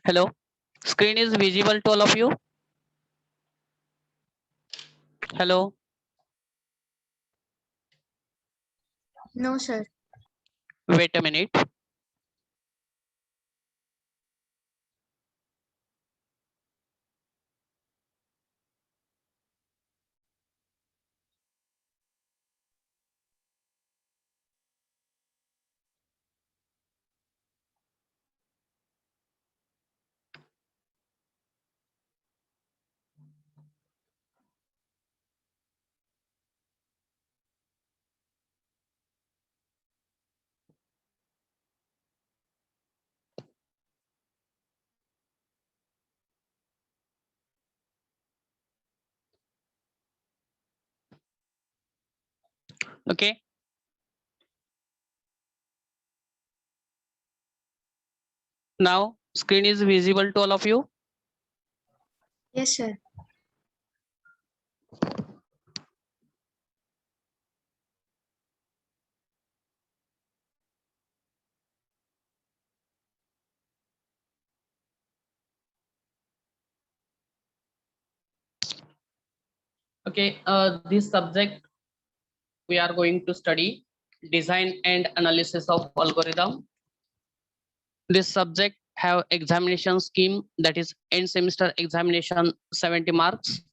Hello, screen is visible to all of you. Hello, No, sir. wait a minute. Okay, now screen is visible to all of you. Yes, sir. Okay, this subject we are going to study design and analysis of algorithm. This subject have examination scheme, that is end semester examination 70 marks,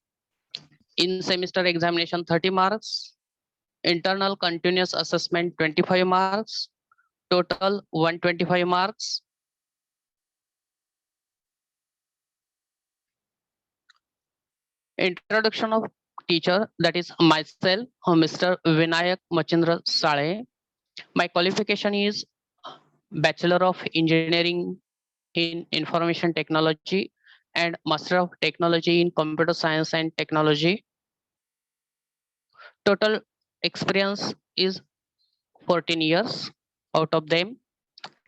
in semester examination 30 marks, internal continuous assessment 25 marks, total 125 marks. Introduction of teacher, that is myself, Mr. Vinayak Machindra Sale. My qualification is Bachelor of Engineering in Information Technology and Master of Technology in Computer Science and Technology. Total experience is 14 years. Out of them,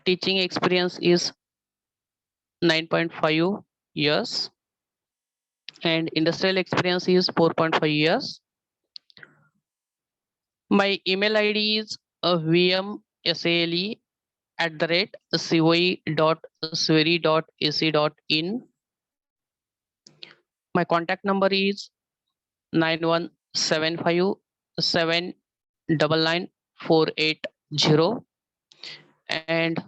teaching experience is 9.5 years and industrial experience is 4.5 years. My email ID is vmsale@coe.sweri.ac.in. My contact number is 9175799480 and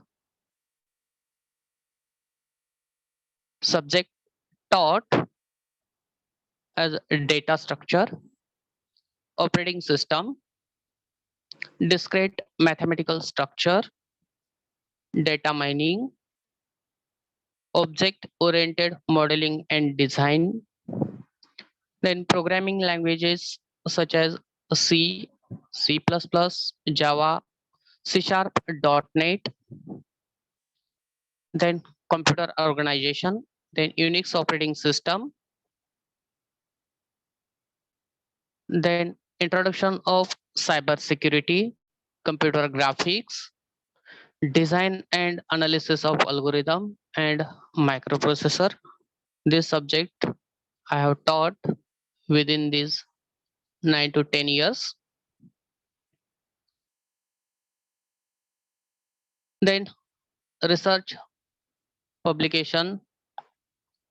subject taught as data structure, operating system, discrete mathematical structure, data mining, object oriented modeling and design, then programming languages such as C, C++, Java, C Sharp, .NET, then computer organization, then Unix operating system, then introduction of cyber security, computer graphics, design and analysis of algorithm and microprocessor. This subject I have taught within these 9 to 10 years. Then research publication,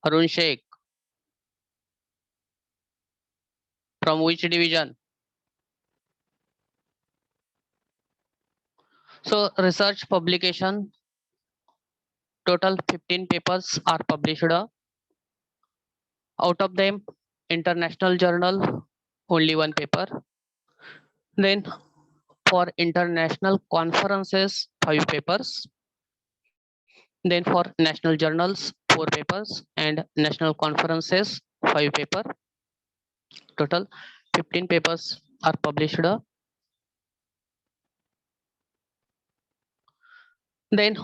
Harun Sheikh, from which division? So research publication, total 15 papers are published. Out of them, international journal, only one paper. Then for international conferences, 5 papers. Then for national journals, 4 papers, and national conferences, 5 paper. Total 15 papers are published. Then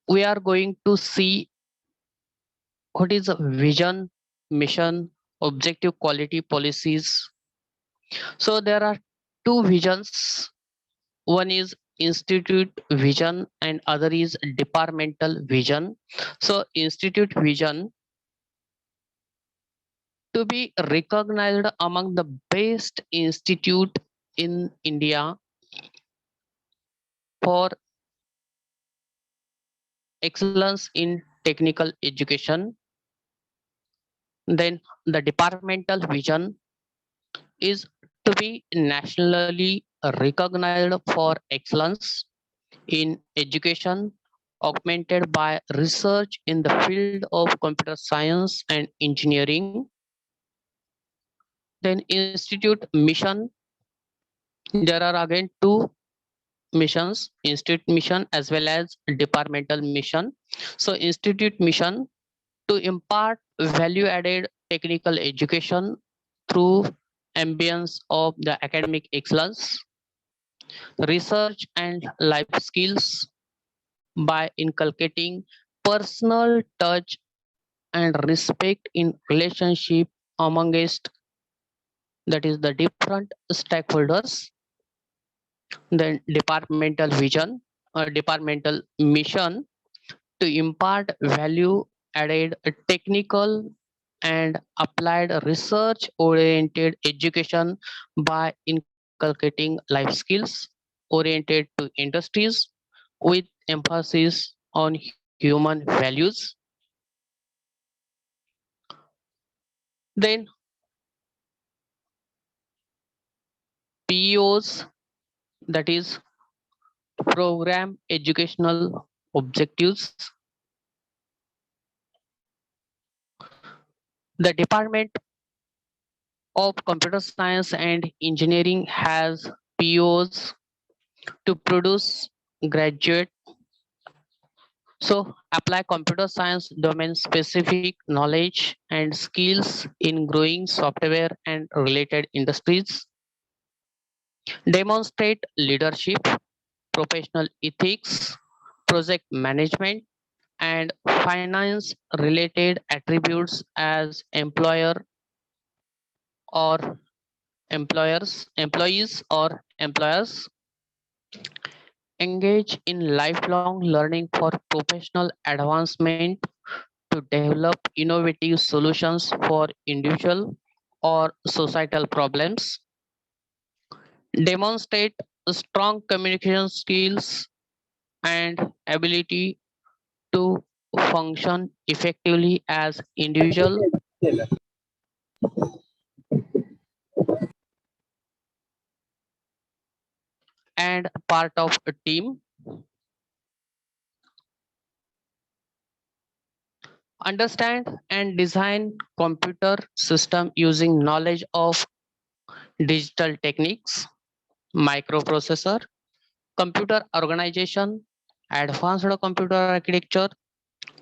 we are going to see what is a vision, mission, objective, quality, policies. So there are two visions. One is institute vision and other is departmental vision. So institute vision to be recognized among the best institute in India for excellence in technical education. Then the departmental vision is to be nationally recognized for excellence in education, augmented by research in the field of computer science and engineering. Then institute mission, there are again two missions, institute mission as well as departmental mission. So institute mission to impart value added technical education through ambience of the academic excellence, research and life skills by inculcating personal touch and respect in relationship amongst, that is the different stakeholders. Then departmental vision or departmental mission to impart value added technical and applied research oriented education by inculcating life skills oriented to industries with emphasis on human values. Then PEOs, that is program educational objectives. The Department of Computer Science and Engineering has POs to produce graduate, so apply computer science domain specific knowledge and skills in growing software and related industries, demonstrate leadership, professional ethics, project management, and finance related attributes as or employees, engage in lifelong learning for professional advancement to develop innovative solutions for individual or societal problems, demonstrate strong communication skills and ability to function effectively as individual and part of a team, understand and design computer system using knowledge of digital techniques, microprocessor, computer organization, advanced computer architecture,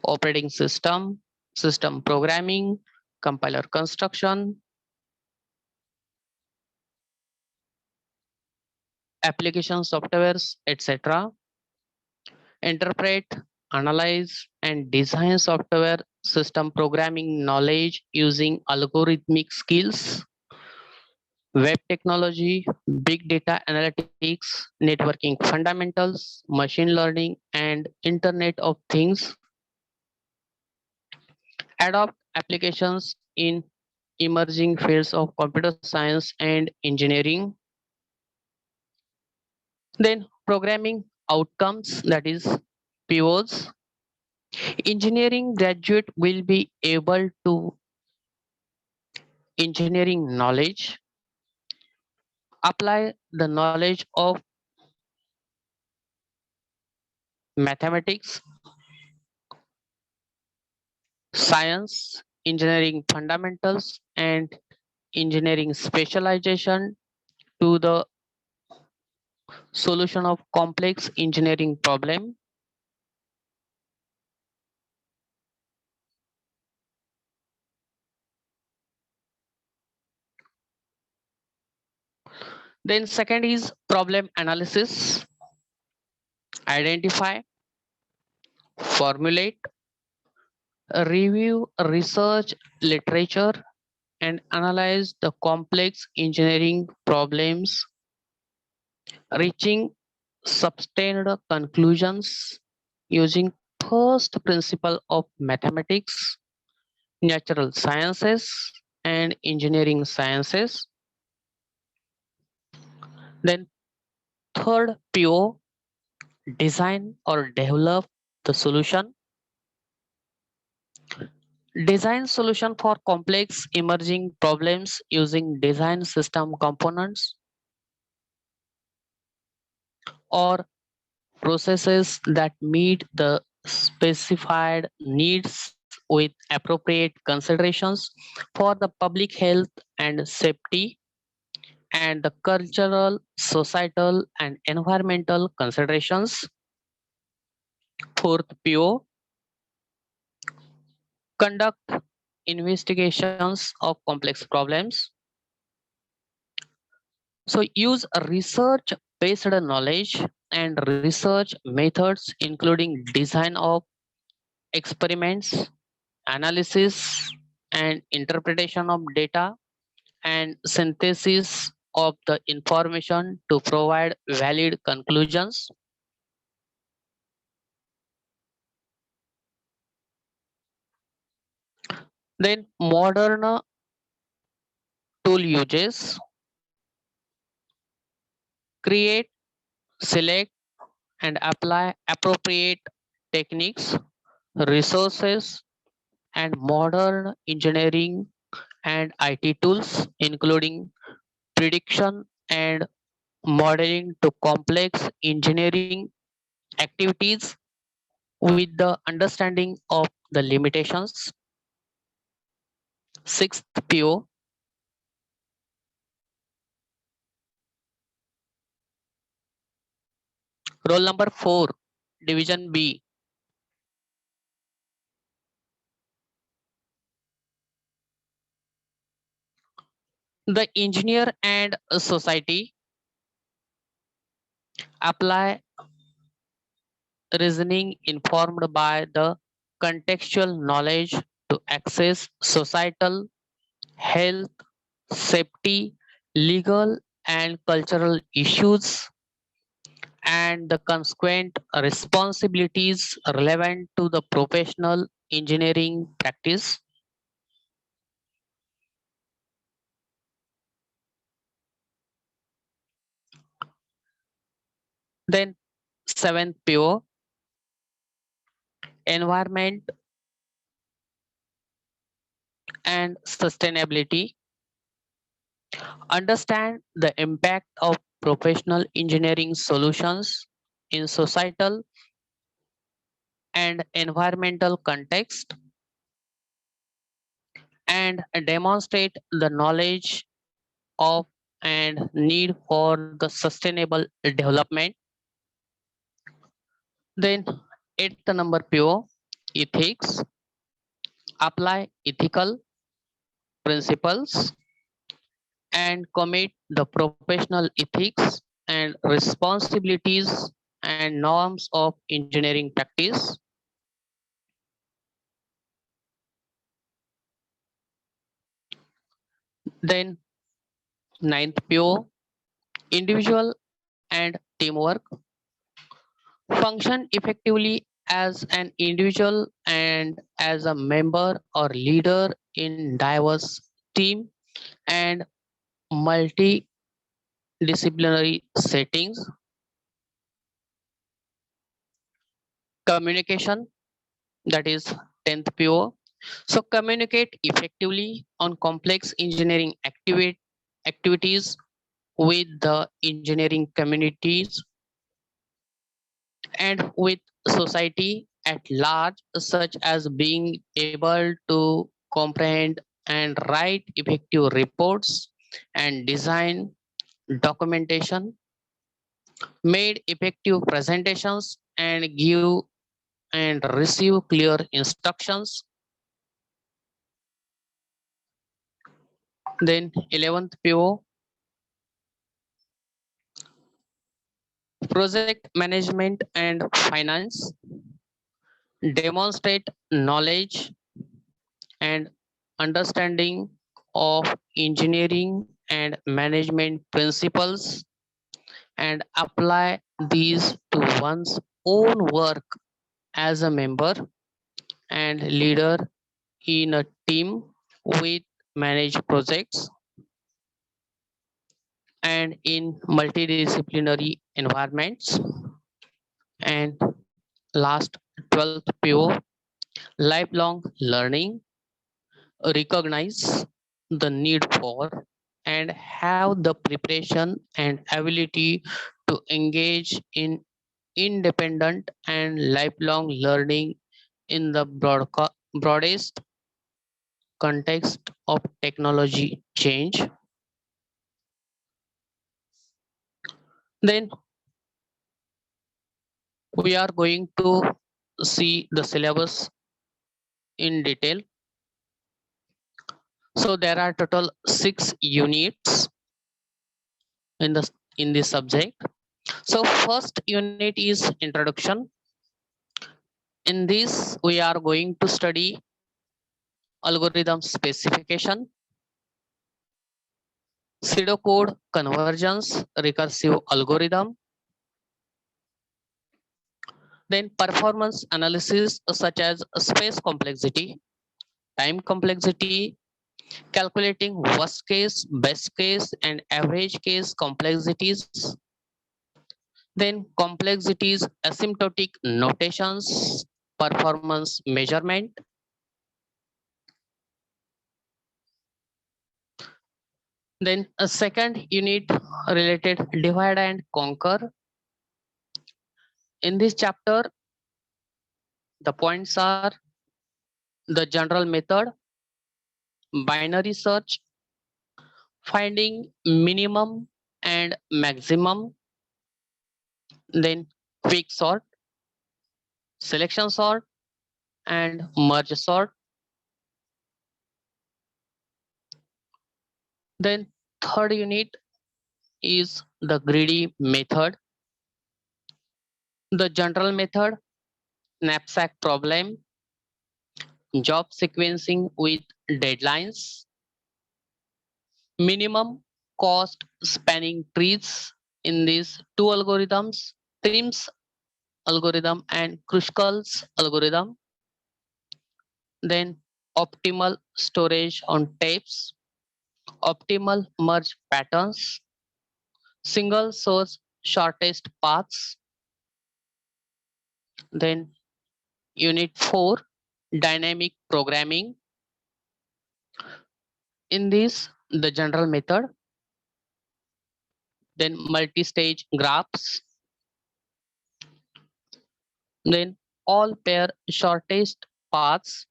operating system, system programming, compiler construction, application softwares, etc. Interpret, analyze, and design software system programming knowledge using algorithmic skills, web technology, big data analytics, networking fundamentals, machine learning, and Internet of Things, adopt applications in emerging fields of computer science and engineering. Then programming outcomes, that is POs. Engineering graduate will be able to engineering knowledge, apply the knowledge of mathematics, science, engineering fundamentals, and engineering specialization to the solution of complex engineering problem. Then second is problem analysis. Identify formulate, review research literature, and analyze the complex engineering problems, reaching sustained conclusions using first principle of mathematics, natural sciences, and engineering sciences. Then third PO, design or develop the solution. Design solution for complex emerging problems using design system components or processes that meet the specified needs with appropriate considerations for the public health and safety and the cultural, societal, and environmental considerations. Fourth PO, conduct investigations of complex problems. So use research based knowledge and research methods, including design of experiments, analysis and interpretation of data, and synthesis of the information to provide valid conclusions. Then modern tool uses, create, select, and apply appropriate techniques, resources, and modern engineering and IT tools, including prediction and modeling to complex engineering activities with the understanding of the limitations. Sixth PO, roll number 4, division B. The engineer and society apply reasoning informed by the contextual knowledge to access societal, health, safety, legal, and cultural issues and the consequent responsibilities relevant to the professional engineering practice. Then seventh PO, environment and sustainability. Understand the impact of professional engineering solutions in societal and environmental context and demonstrate the knowledge of and need for the sustainable development. Then eighth number PO, ethics. Apply ethical principles and commit the professional ethics and responsibilities and norms of engineering practice. Then ninth PO, individual and teamwork. Function effectively as an individual and as a member or leader in diverse team and multidisciplinary settings. Communication, that is 10th PO. So communicate effectively on complex engineering activities with the engineering communities and with society at large, such as being able to comprehend and write effective reports and design documentation, made effective presentations and give and receive clear instructions. Then 11th PO, project management and finance. demonstrate knowledge and understanding of engineering and management principles and apply these to one's own work as a member and leader in a team with managed projects and in multidisciplinary environments. And last, 12th PO, lifelong learning, recognize the need for and have the preparation and ability to engage in independent and lifelong learning in the broadest context of technology change. Then we are going to see the syllabus in detail. So there are total 6 units in this subject. So first unit is introduction. In this we are going to study algorithm specification, pseudocode convergence, recursive algorithm, then performance analysis such as space complexity, time complexity, calculating worst case, best case, and average case complexities. Then complexities, asymptotic notations, performance measurement. Then a second unit related divide and conquer. In this chapter, the points are the general method, binary search, finding minimum and maximum, then quick sort, selection sort, and merge sort. Then third unit is the greedy method, the general method, knapsack problem, job sequencing with deadlines, minimum cost spanning trees in these two algorithms, Trim's algorithm and Kruskal's algorithm. Then optimal storage on tapes, optimal merge patterns, single source shortest paths. Then unit 4, dynamic programming. In this, the general method, then multi-stage graphs, then all pair shortest paths,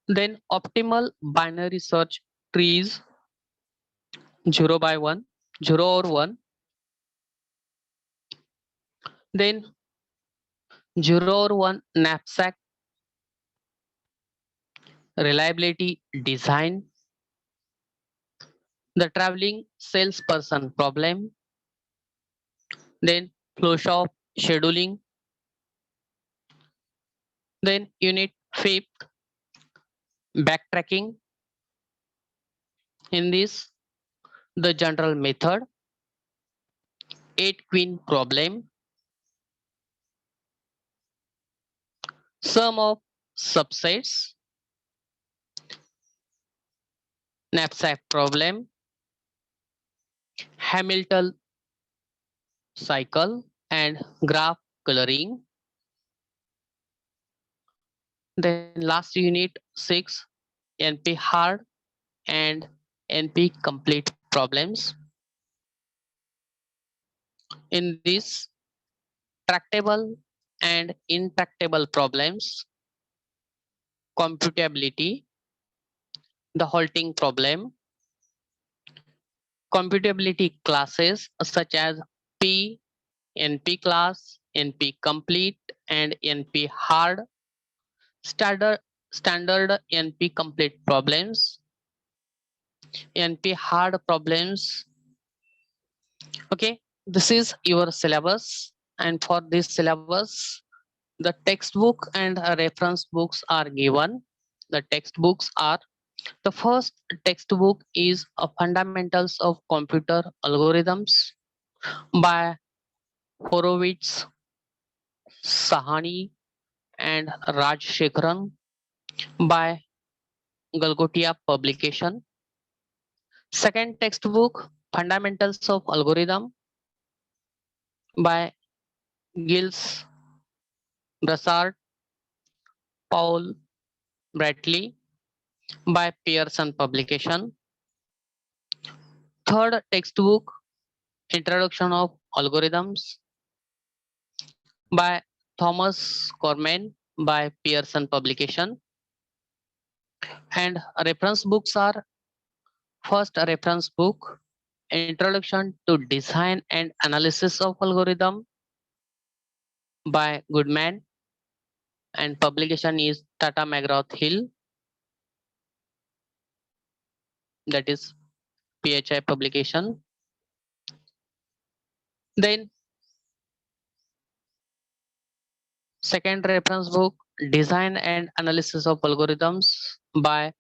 then optimal binary search trees, 0 by 1, 0 or 1, then 0 or 1 knapsack reliability design, the traveling salesperson problem, then flowshop scheduling, then unit 5th, backtracking. In this, the general method, 8 queen problem, sum of subsets, knapsack problem, Hamilton cycle, and graph coloring. Then last unit 6, NP hard and NP complete problems. In this, tractable and intractable problems, computability, the halting problem, computability classes such as P, NP class, NP complete, and NP hard, standard NP complete problems, NP hard problems. Okay, this is your syllabus. And for this syllabus, the textbook and reference books are given. The textbooks are, the first textbook is a Fundamentals of Computer Algorithms by Horowitz, Sahani, and Rajshekharan by Galgotia Publication. Second textbook, Fundamentals of Algorithm by Gilles Brassard, Paul Bradley by Pearson Publication. Third textbook, Introduction of Algorithms by Thomas Corman by Pearson Publication. And reference books are, first reference book, Introduction to Design and Analysis of Algorithm by Goodman, and publication is Tata McGraw-Hill, that is PHI publication. Then second reference book, Design and Analysis of Algorithms by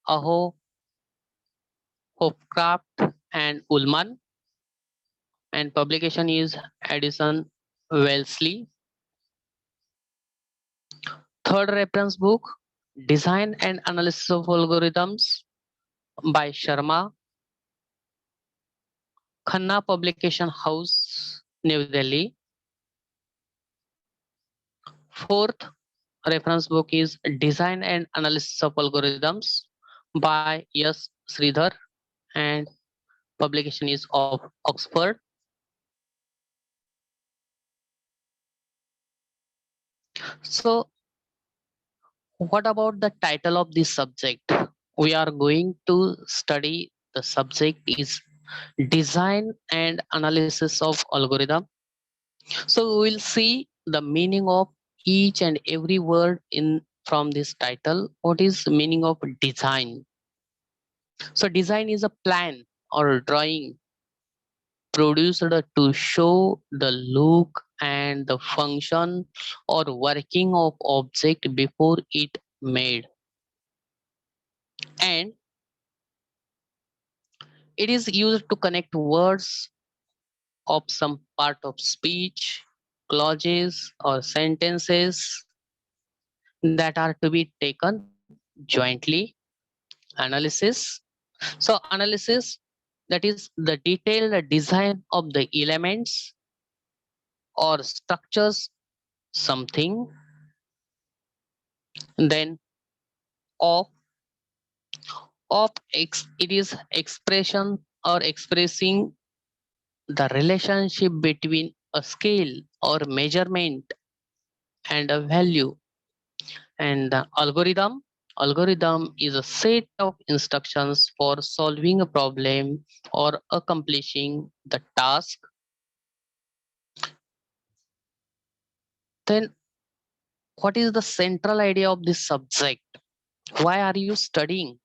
Aho, Hofkraft and Ullman, and publication is Addison Wellesley. Third reference book, Design and Analysis of Algorithms by Sharma, Khanna Publication House, New Delhi. Fourth reference book is Design and Analysis of Algorithms by S. Sridhar, and publication is of Oxford. So what about the title of this subject? We are going to study, the subject is Design and Analysis of Algorithm. So we will see the meaning of each and every word in from this title. What is the meaning of design? So design is a plan or drawing produced to show the look and the function or working of object before it made. And it is used to connect words of some part of speech, clauses or sentences that are to be taken jointly. Analysis. So analysis, that is the detailed design of the elements or structures something. Then of it is expression or expressing the relationship between a scale or measurement and a value. And the algorithm is a set of instructions for solving a problem or accomplishing the task. Then what is the central idea of this subject? Why are you studying?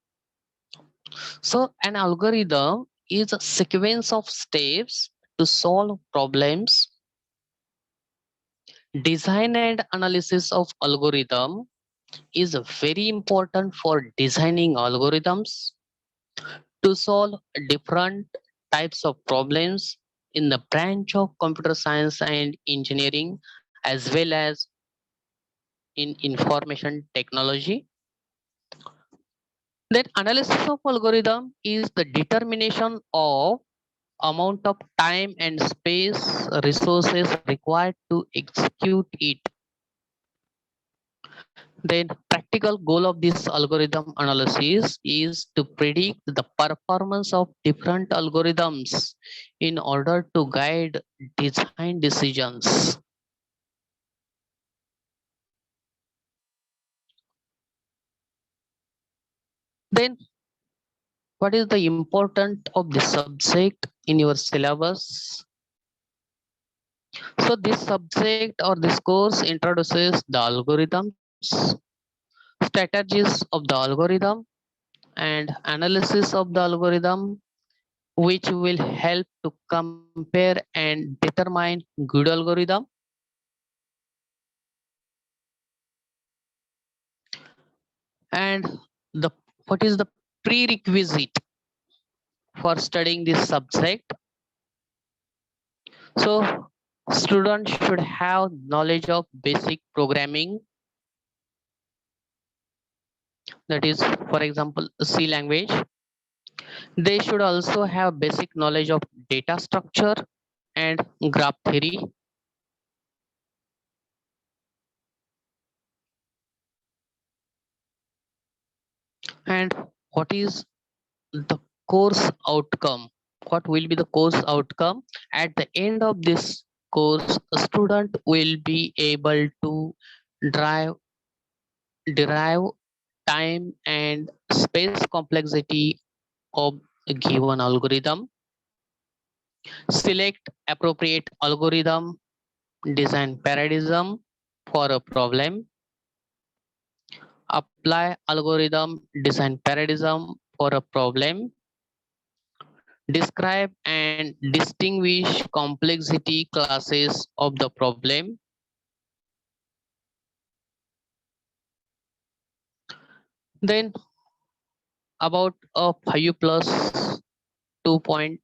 So an algorithm is a sequence of steps to solve problems. Design and analysis of algorithm is very important for designing algorithms to solve different types of problems in the branch of computer science and engineering, as well as in information technology. Then analysis of algorithm is the determination of amount of time and space resources required to execute it. Then practical goal of this algorithm analysis is to predict the performance of different algorithms in order to guide design decisions. Then what is the importance of this subject in your syllabus? So this subject or this course introduces the algorithms, strategies of the algorithm, and analysis of the algorithm, which will help to compare and determine good algorithm. And the what is the prerequisite for studying this subject? So students should have knowledge of basic programming, that is for example C language. They should also have basic knowledge of data structure and graph theory. And what is the course outcome? What will be the course outcome? At the end of this course, a student will be able to drive, derive time and space complexity of a given algorithm, select appropriate algorithm, design paradigm for a problem, apply algorithm design paradigm for a problem, describe and distinguish complexity classes of the problem, then about a 5 plus 2 point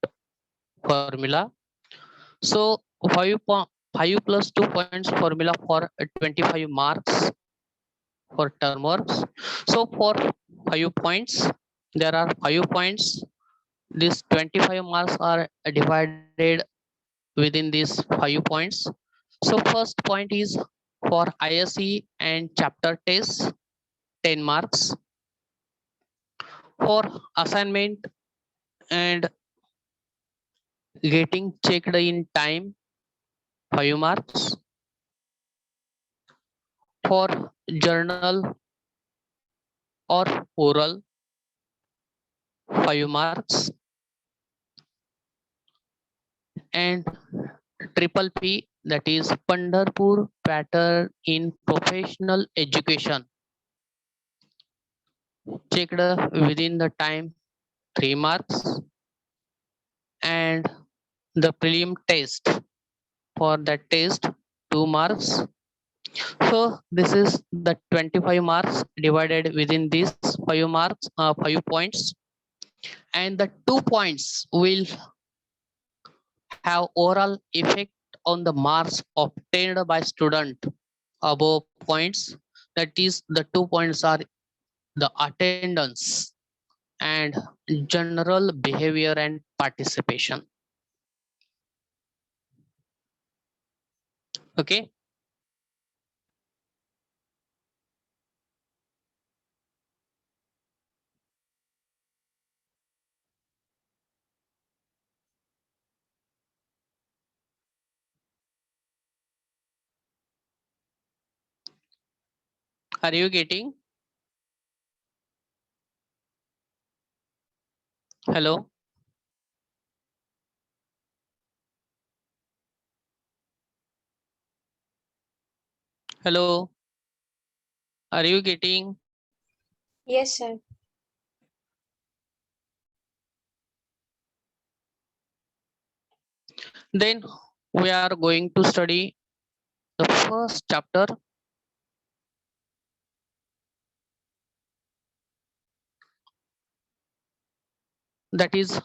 formula. So 5 plus 2 points formula for 25 marks for term works. So for 5 points, there are 5 points. These 25 marks are divided within these 5 points. So first point is for ISE and chapter test, 10 marks. For assignment and getting checked in time, 5 marks. For journal or oral, 5 marks. And triple P, that is Pandharpur pattern in professional education, checked within the time, 3 marks. And the prelim test, for that test, 2 marks. So this is the 25 marks divided within these 5 marks, 5 points. And the 2 points will have overall effect on the marks obtained by student above points. That is, the 2 points are the attendance and general behavior and participation. Okay. Are you getting? Hello. Hello. Are you getting? Yes, sir. Then we are going to study the first chapter. That is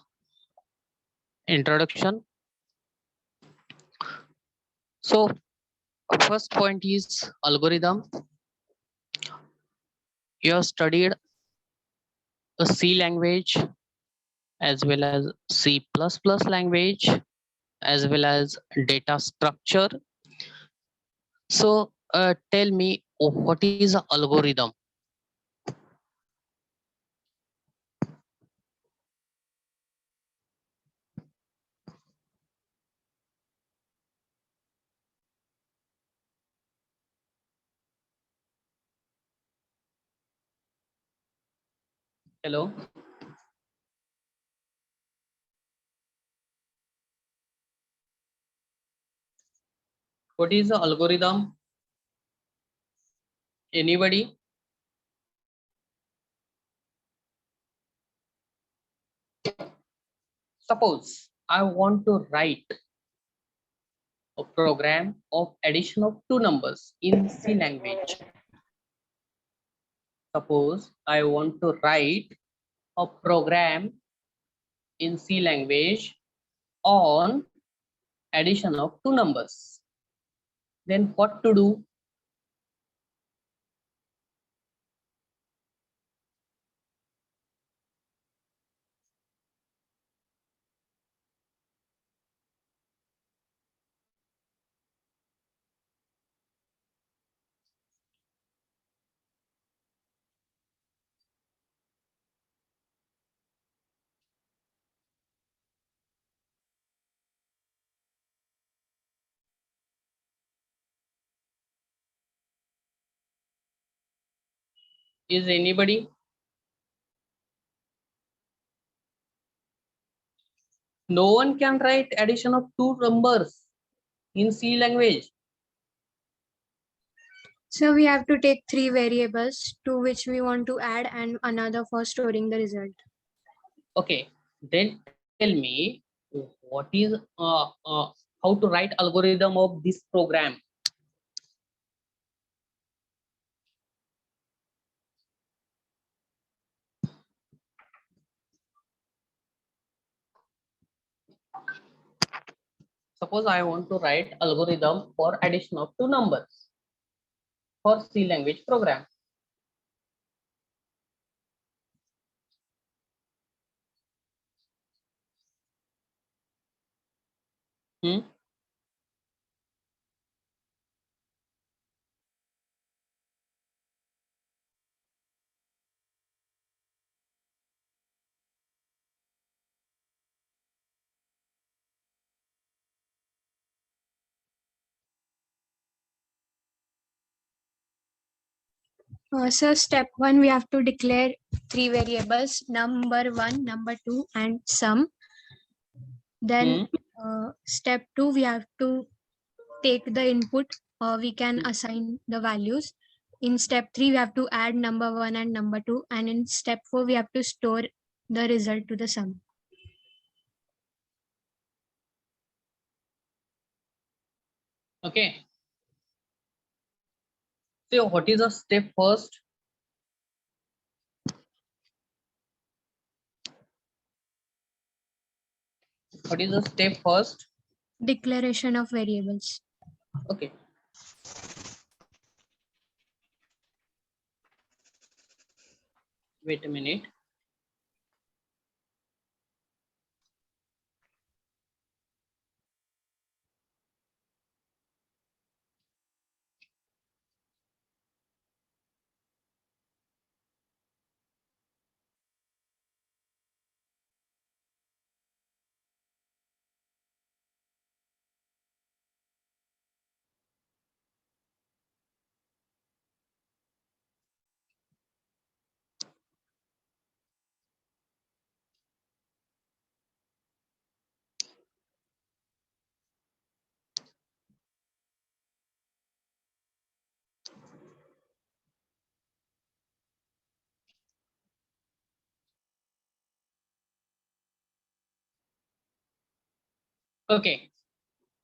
introduction. So first point is algorithm. You have studied a C language as well as C++ language as well as data structure. So tell me, what is an algorithm? Hello. What is the algorithm? Anybody? Suppose I want to write a program of addition of two numbers in C language. Suppose I want to write a program in C language on addition of two numbers. Then what to do? Is anybody? No one can write addition of two numbers in C language. So we have to take three variables to which we want to add and another for storing the result. Okay, then tell me what is how to write algorithm of this program. Suppose I want to write algorithm for addition of two numbers for C language program. Hmm? So step one, we have to declare three variables, number one, number two, and sum. Then step two, we have to take the input, or we can assign the values. In step three, we have to add number one and number two. And in step four, we have to store the result to the sum. Okay. So what is the step first? What is the step first? Declaration of variables. Okay. Wait a minute. Okay.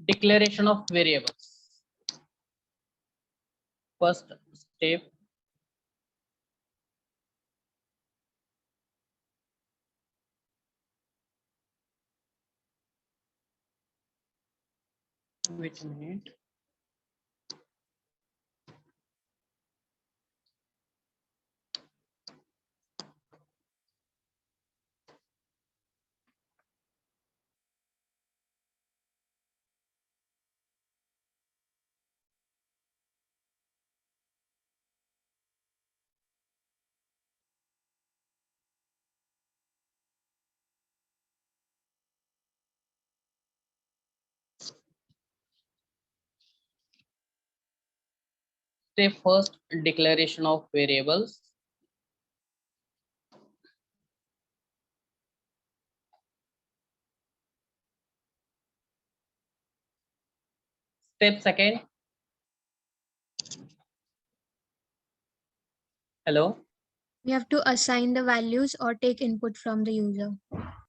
Declaration of variables. First step. Wait a minute. Step first, declaration of variables. Step second. Hello. We have to assign the values or take input from the user.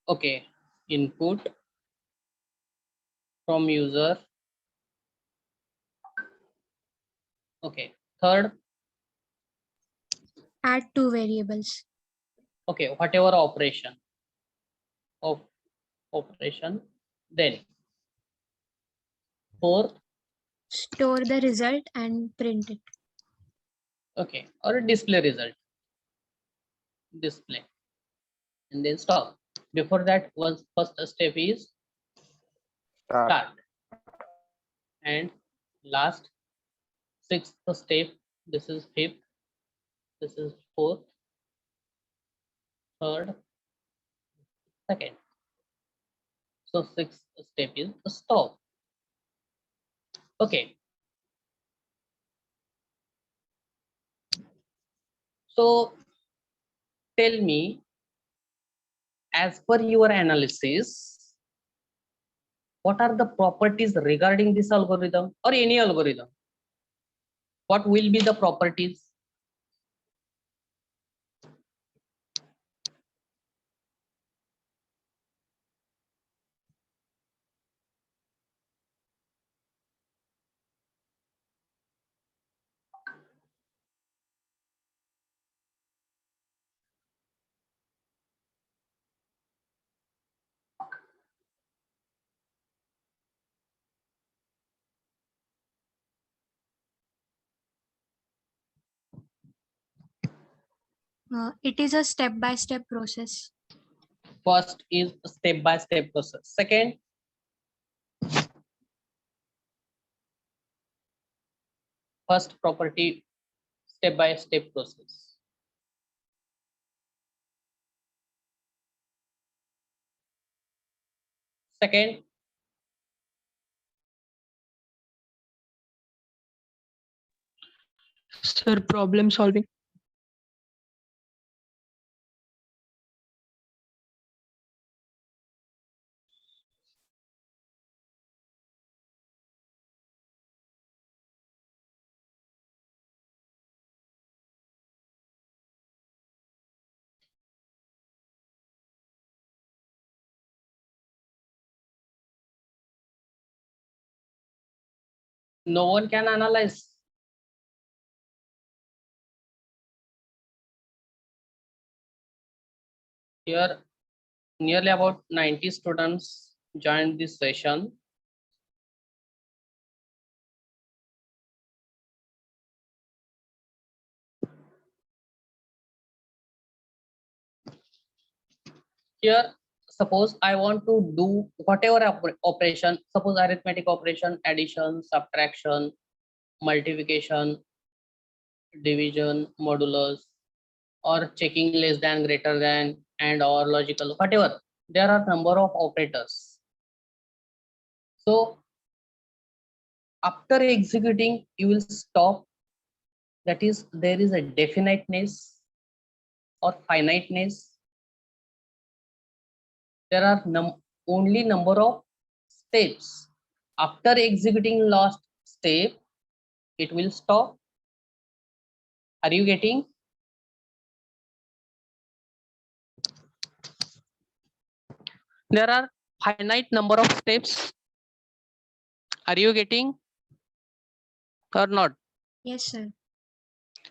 Okay. Input from user. Okay. Third. Add two variables. Okay, whatever operation of operation. Then fourth, Store the result and print it. okay, or display result. Display and then stop. Before that, was first step is start, and last sixth step. This is fifth. This is fourth, third, second. So sixth step is stop. Okay. So tell me, as per your analysis, what are the properties regarding this algorithm or any algorithm? What will be the properties? It is a step-by-step process. First is step-by-step process. Second, first property, step-by-step process. Second, Sir, problem solving. no one can analyze. Here, nearly about 90 students joined this session. Here, suppose I want to do whatever operation, suppose arithmetic operation, addition, subtraction, multiplication, division, modulus, or checking less than, greater than, and or logical, whatever. There are number of operators. So after executing, you will stop. That is, there is a definiteness or finiteness. There are only number of steps. After executing last step, it will stop. Are you getting? There are finite number of steps. Are you getting or not? Yes, sir.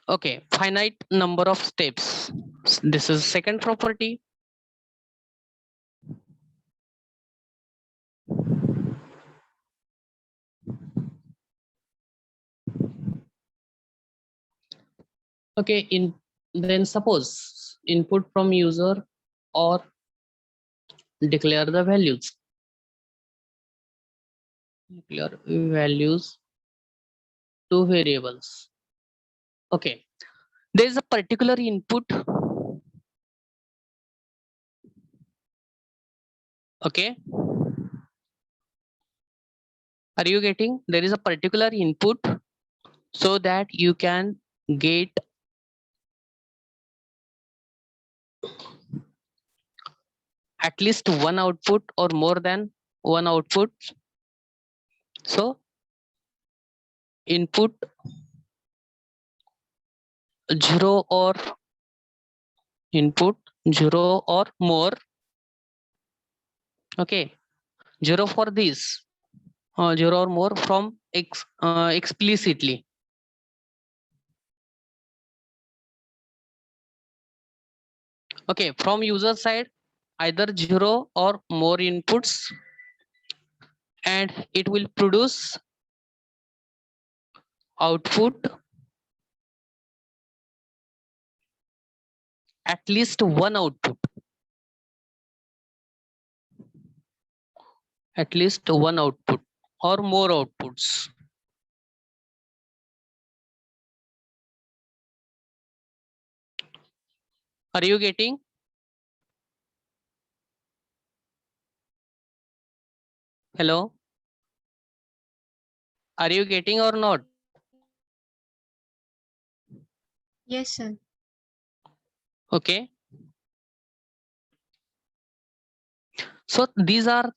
Okay, finite number of steps. This is second property. Okay, then suppose input from user or declare the values. Declare values to variables. Okay, there is a particular input. Okay, are you getting? There is a particular input so that you can get at least one output or more than one output. So input 0 or input 0 or more. Okay, 0 for this, 0 or more from explicitly. Okay, from user side, either 0 or more inputs, and it will produce output at least one output, at least one output or more outputs. Are you getting? Hello? Are you getting or not? Yes, sir. Okay. So these are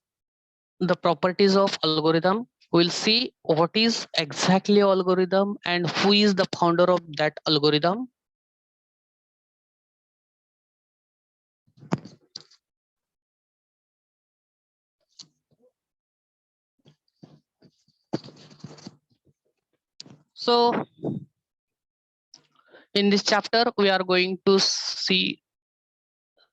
the properties of algorithm. We'll see what is exactly algorithm and who is the founder of that algorithm. So in this chapter, we are going to see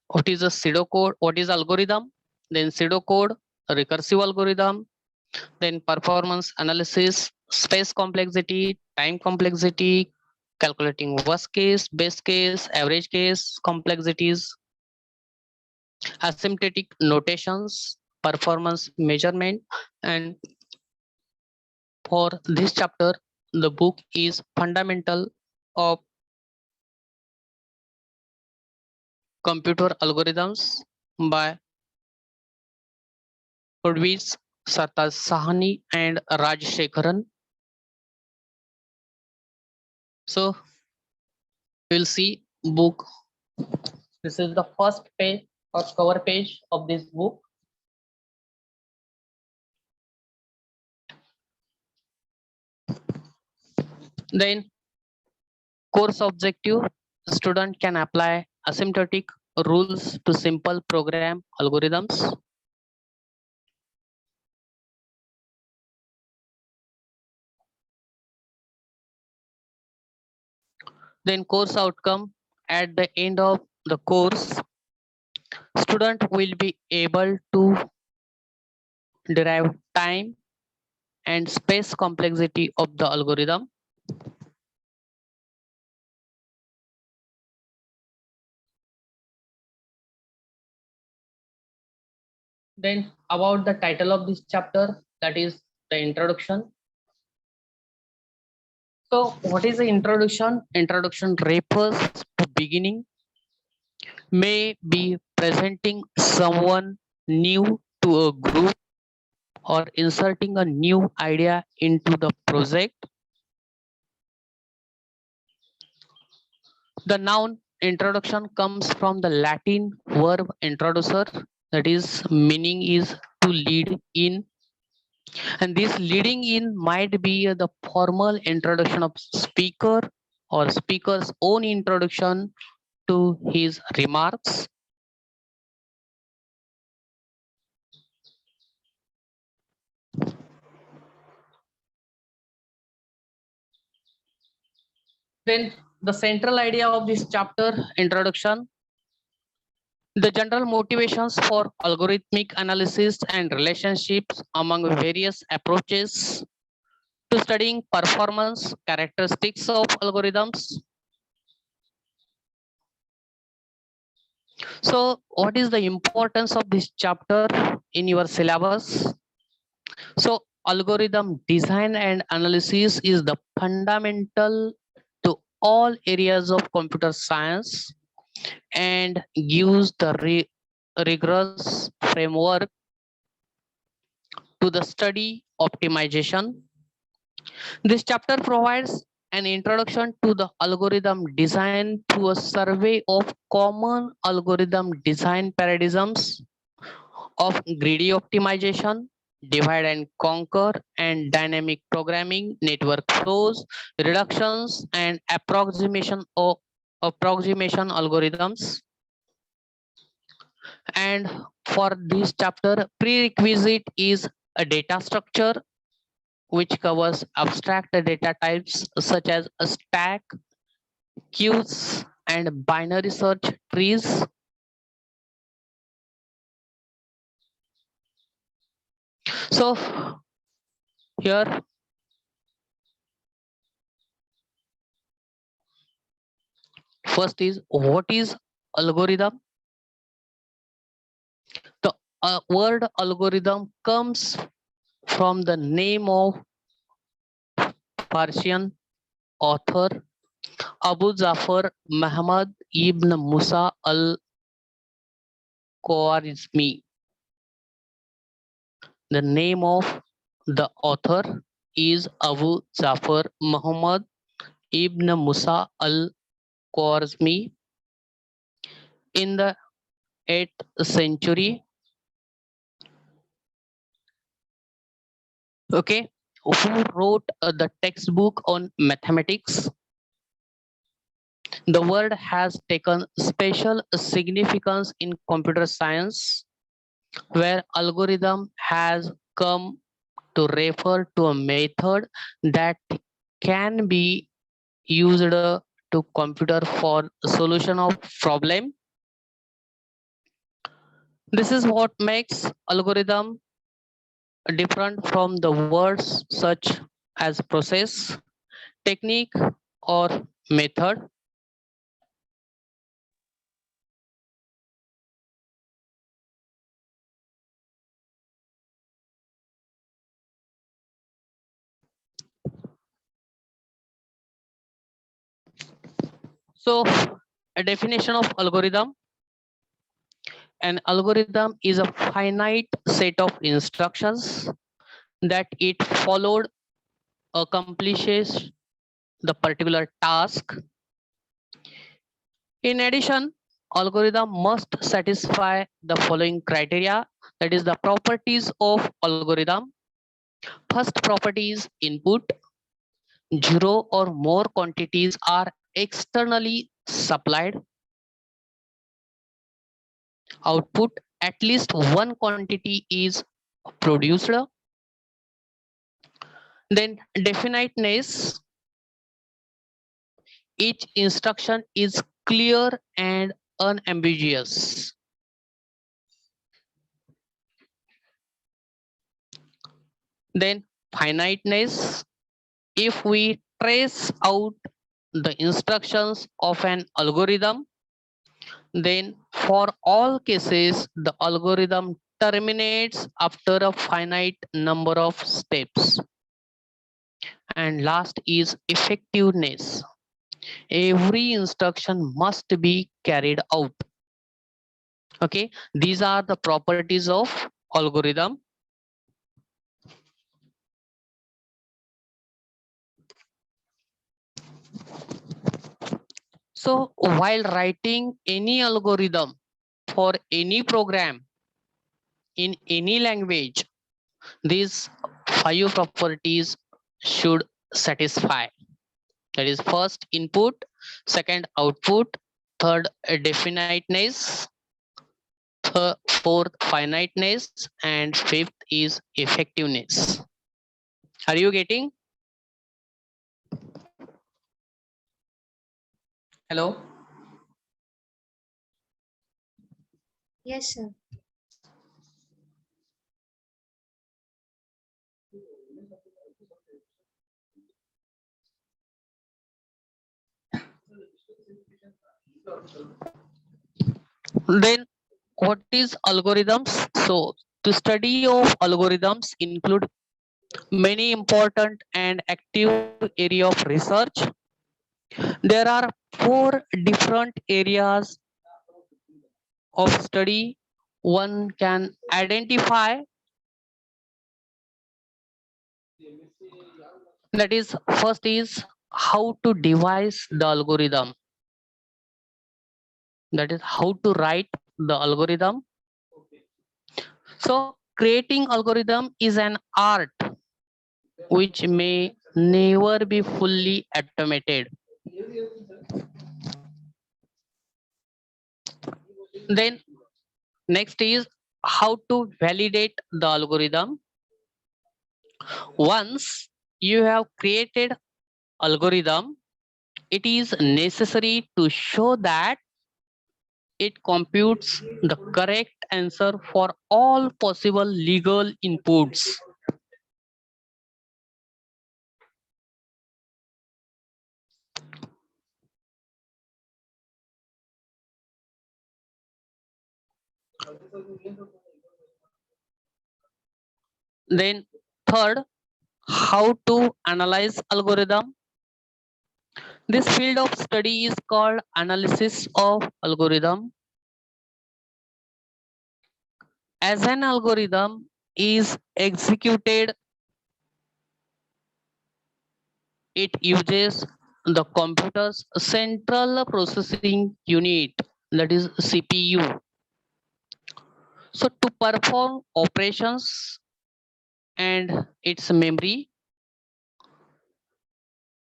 what is a pseudocode, what is algorithm, then pseudocode, recursive algorithm, then performance analysis, space complexity, time complexity, calculating worst case, best case, average case, complexities, asymptotic notations, performance measurement. And for this chapter, the book is Fundamental of Computer Algorithms by Udvis Sahani and Raj Shekharan. So we'll see book. This is the first page or cover page of this book. Then course objective, student can apply asymptotic rules to simple program algorithms. Then course outcome, at the end of the course, student will be able to derive time and space complexity of the algorithm. Then about the title of this chapter, that is the introduction. So what is the introduction? Introduction refers to beginning, may be presenting someone new to a group or inserting a new idea into the project. The noun introduction comes from the Latin verb introducer, that is, meaning is to lead in. And this leading in might be the formal introduction of speaker or speaker's own introduction to his remarks. Then the central idea of this chapter, introduction, the general motivations for algorithmic analysis and relationships among various approaches to studying performance characteristics of algorithms. So what is the importance of this chapter in your syllabus? So algorithm design and analysis is the fundamental to all areas of computer science and gives the rigorous framework to the study optimization. This chapter provides an introduction to the algorithm design through a survey of common algorithm design paradigms of greedy optimization, divide and conquer, and dynamic programming, network flows, reductions, and approximation algorithms. And for this chapter, prerequisite is a data structure which covers abstract data types such as a stack, queues, and binary search trees. So here first is, what is algorithm? The word algorithm comes from the name of Persian author Abu Jafar Muhammad ibn Musa al-Khwarizmi. The name of the author is Abu Jafar Muhammad ibn Musa al-Khwarizmi. In the 8th century, okay, who wrote the textbook on mathematics. The word has taken special significance in computer science, where algorithm has come to refer to a method that can be used to computer for solution of problem. This is what makes algorithm different from the words such as process, technique, or method. So a definition of algorithm: an algorithm is a finite set of instructions that it followed accomplishes the particular task. In addition, algorithm must satisfy the following criteria, that is the properties of algorithm. First property is input. Zero or more quantities are externally supplied. Output, at least one quantity is produced. Then definiteness, each instruction is clear and unambiguous. Then finiteness, if we trace out the instructions of an algorithm, then for all cases the algorithm terminates after a finite number of steps. And last is effectiveness, every instruction must be carried out. Okay, these are the properties of algorithm. So while writing any algorithm for any program in any language, these 5 properties should satisfy. That is, first input, second output, third definiteness, fourth finiteness, and fifth is effectiveness. Are you getting? Hello? Yes, sir. Then what is algorithms? So the study of algorithms include many important and active area of research. There are 4 different areas of study one can identify. That is, first is how to devise the algorithm. That is how to write the algorithm. So creating algorithm is an art which may never be fully automated. Then next is how to validate the algorithm. Once you have created algorithm, it is necessary to show that it computes the correct answer for all possible legal inputs. Then third, how to analyze algorithm. This field of study is called analysis of algorithm. As an algorithm is executed, it uses the computer's central processing unit, that is CPU. So to perform operations and its memory,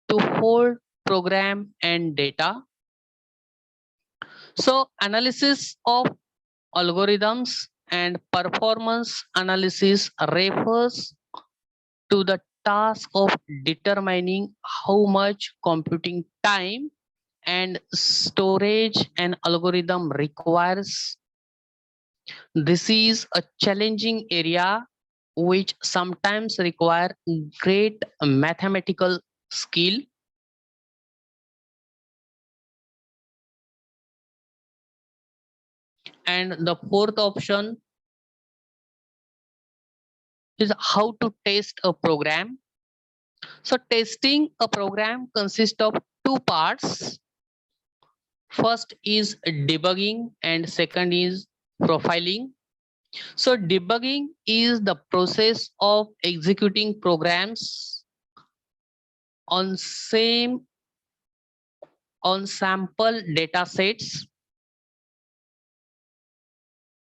to hold program and data. So analysis of algorithms and performance analysis refers to the task of determining how much computing time and storage an algorithm requires. This is a challenging area which sometimes require great mathematical skill. And the fourth option is how to test a program. So testing a program consists of two parts. First is debugging and second is profiling. So debugging is the process of executing programs on sample data sets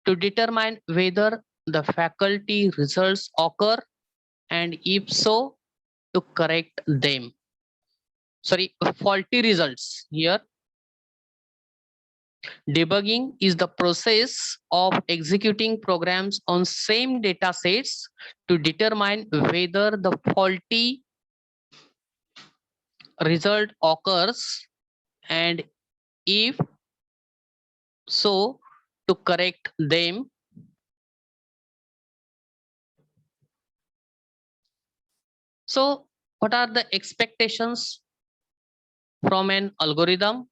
to determine whether the faculty results occur, and if so, to correct them. Sorry, faulty results here. Debugging is the process of executing programs on same data sets to determine whether the faulty result occurs, and if so, to correct them. So what are the expectations from an algorithm?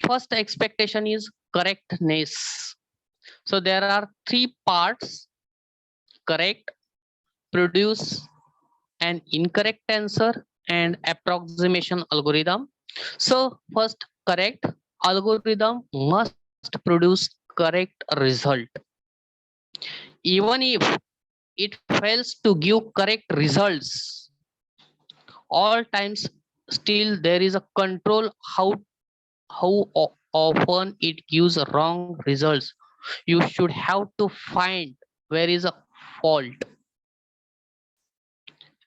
First expectation is correctness. So there are three parts: correct, produce an incorrect answer, and approximation algorithm. So first, correct, algorithm must produce correct result. Even if it fails to give correct results, all times still there is a control how often it gives wrong results. You should have to find where is a fault.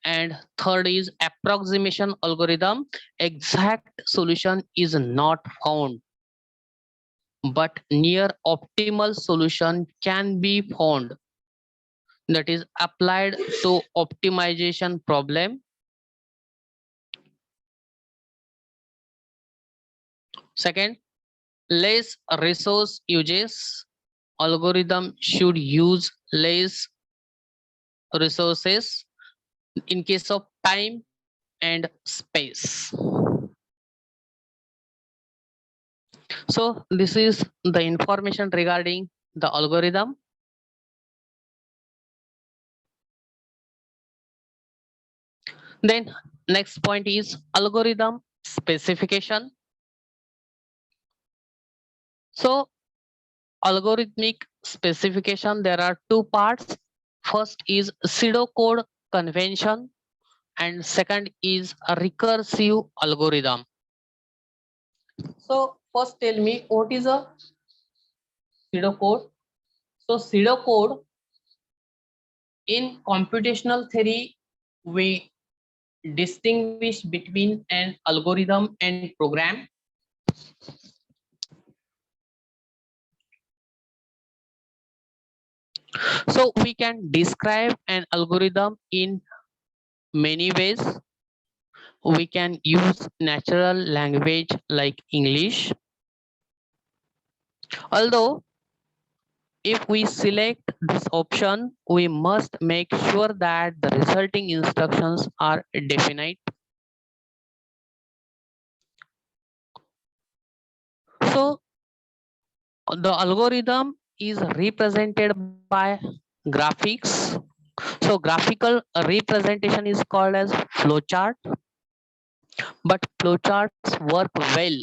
And third is approximation algorithm. Exact solution is not found, but near optimal solution can be found, that is applied to optimization problem. Second, less resource uses. Algorithm should use less resources in case of time and space. So this is the information regarding the algorithm. Then next point is algorithm specification. So algorithmic specification, there are two parts. First is pseudocode convention and second is a recursive algorithm. So first tell me what is a pseudocode. So pseudocode in computational theory, we distinguish between an algorithm and program. So we can describe an algorithm in many ways. We can use natural language like English. Although if we select this option, we must make sure that the resulting instructions are definite. So the algorithm is represented by graphics. So graphical representation is called as flowchart, but flowcharts work well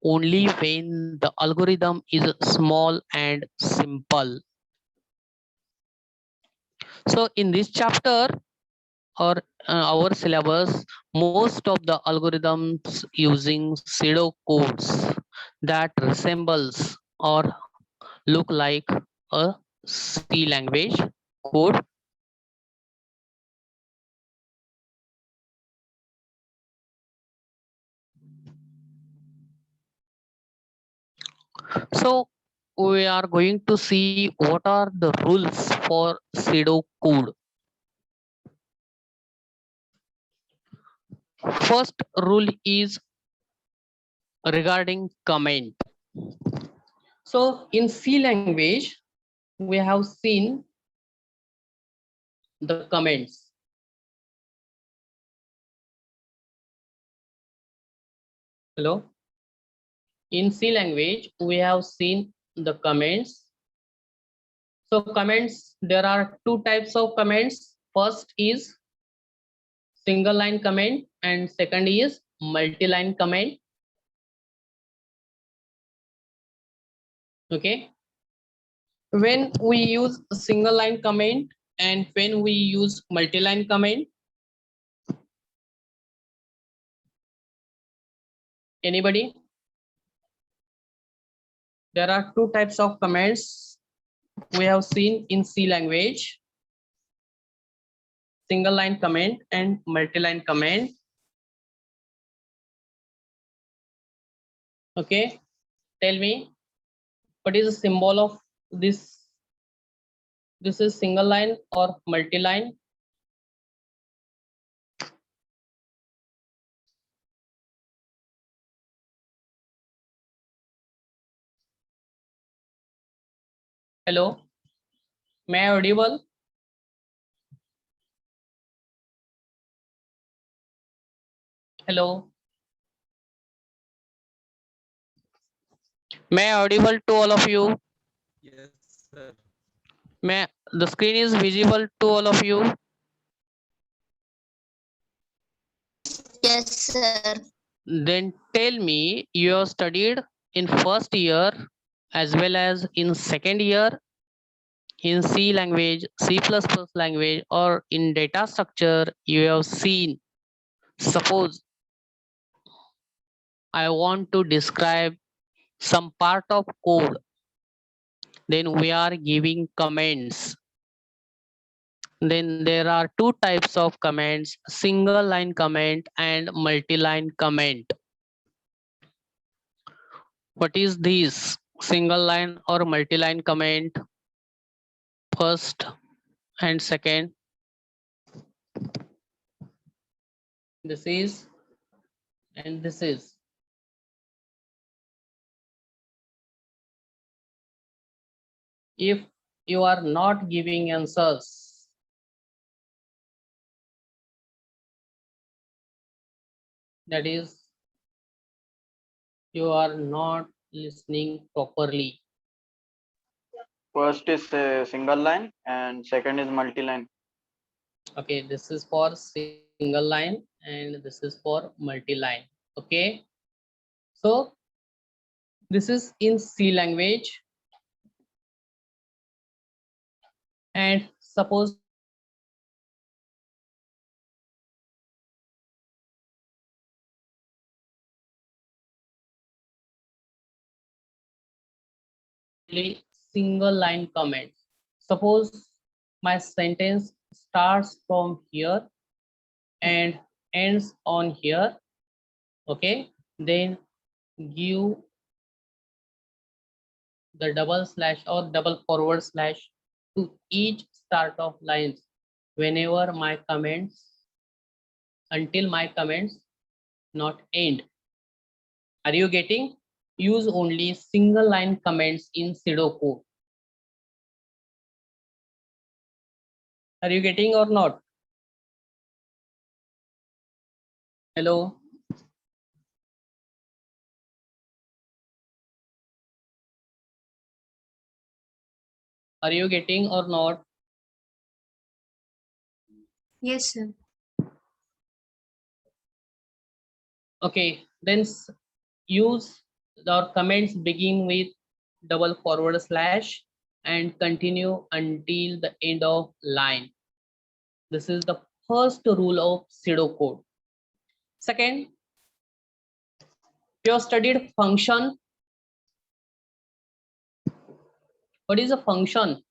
only when the algorithm is small and simple. So in this chapter or our syllabus, most of the algorithms using pseudo codes that resembles or look like a C language code. So we are going to see what are the rules for pseudo code. First rule is regarding comment. So in C language, we have seen the comments. Hello. In C language, we have seen the comments. So comments, there are two types of comments. First is single line comment and second is multi-line comment. Okay. When we use single line comment and when we use multi-line comment, anybody? There are two types of comments we have seen in C language: single line comment and multi-line comment. Okay, tell me what is the symbol of this? This is single line or multi-line? Hello, may I audible? Hello, may I audible to all of you? Yes, sir. May the screen is visible to all of you? Yes, sir. Then tell me, you have studied in first year as well as in second year in C language, C++ language, or in data structure you have seen. Suppose I want to describe some part of code, then we are giving comments. Then there are two types of comments: single line comment and multi-line comment. What is this single line or multi-line comment? First and second, this is and this is. If you are not giving answers, that is, you are not listening properly. First is single line and second is multi-line. Okay, this is for single line and this is for multi-line. Okay, so this is in C language, and suppose single line comments. Suppose my sentence starts from here and ends on here. Okay, then give the double slash or double forward slash to each start of lines whenever my comments, until my comments not end. Are you getting? Use only single line comments in pseudocode. Are you getting or not? Hello. Are you getting or not? Yes, sir. Okay, then use the comments begin with // and continue until the end of line. This is the first rule of pseudocode. Second, you have studied function. What is a function?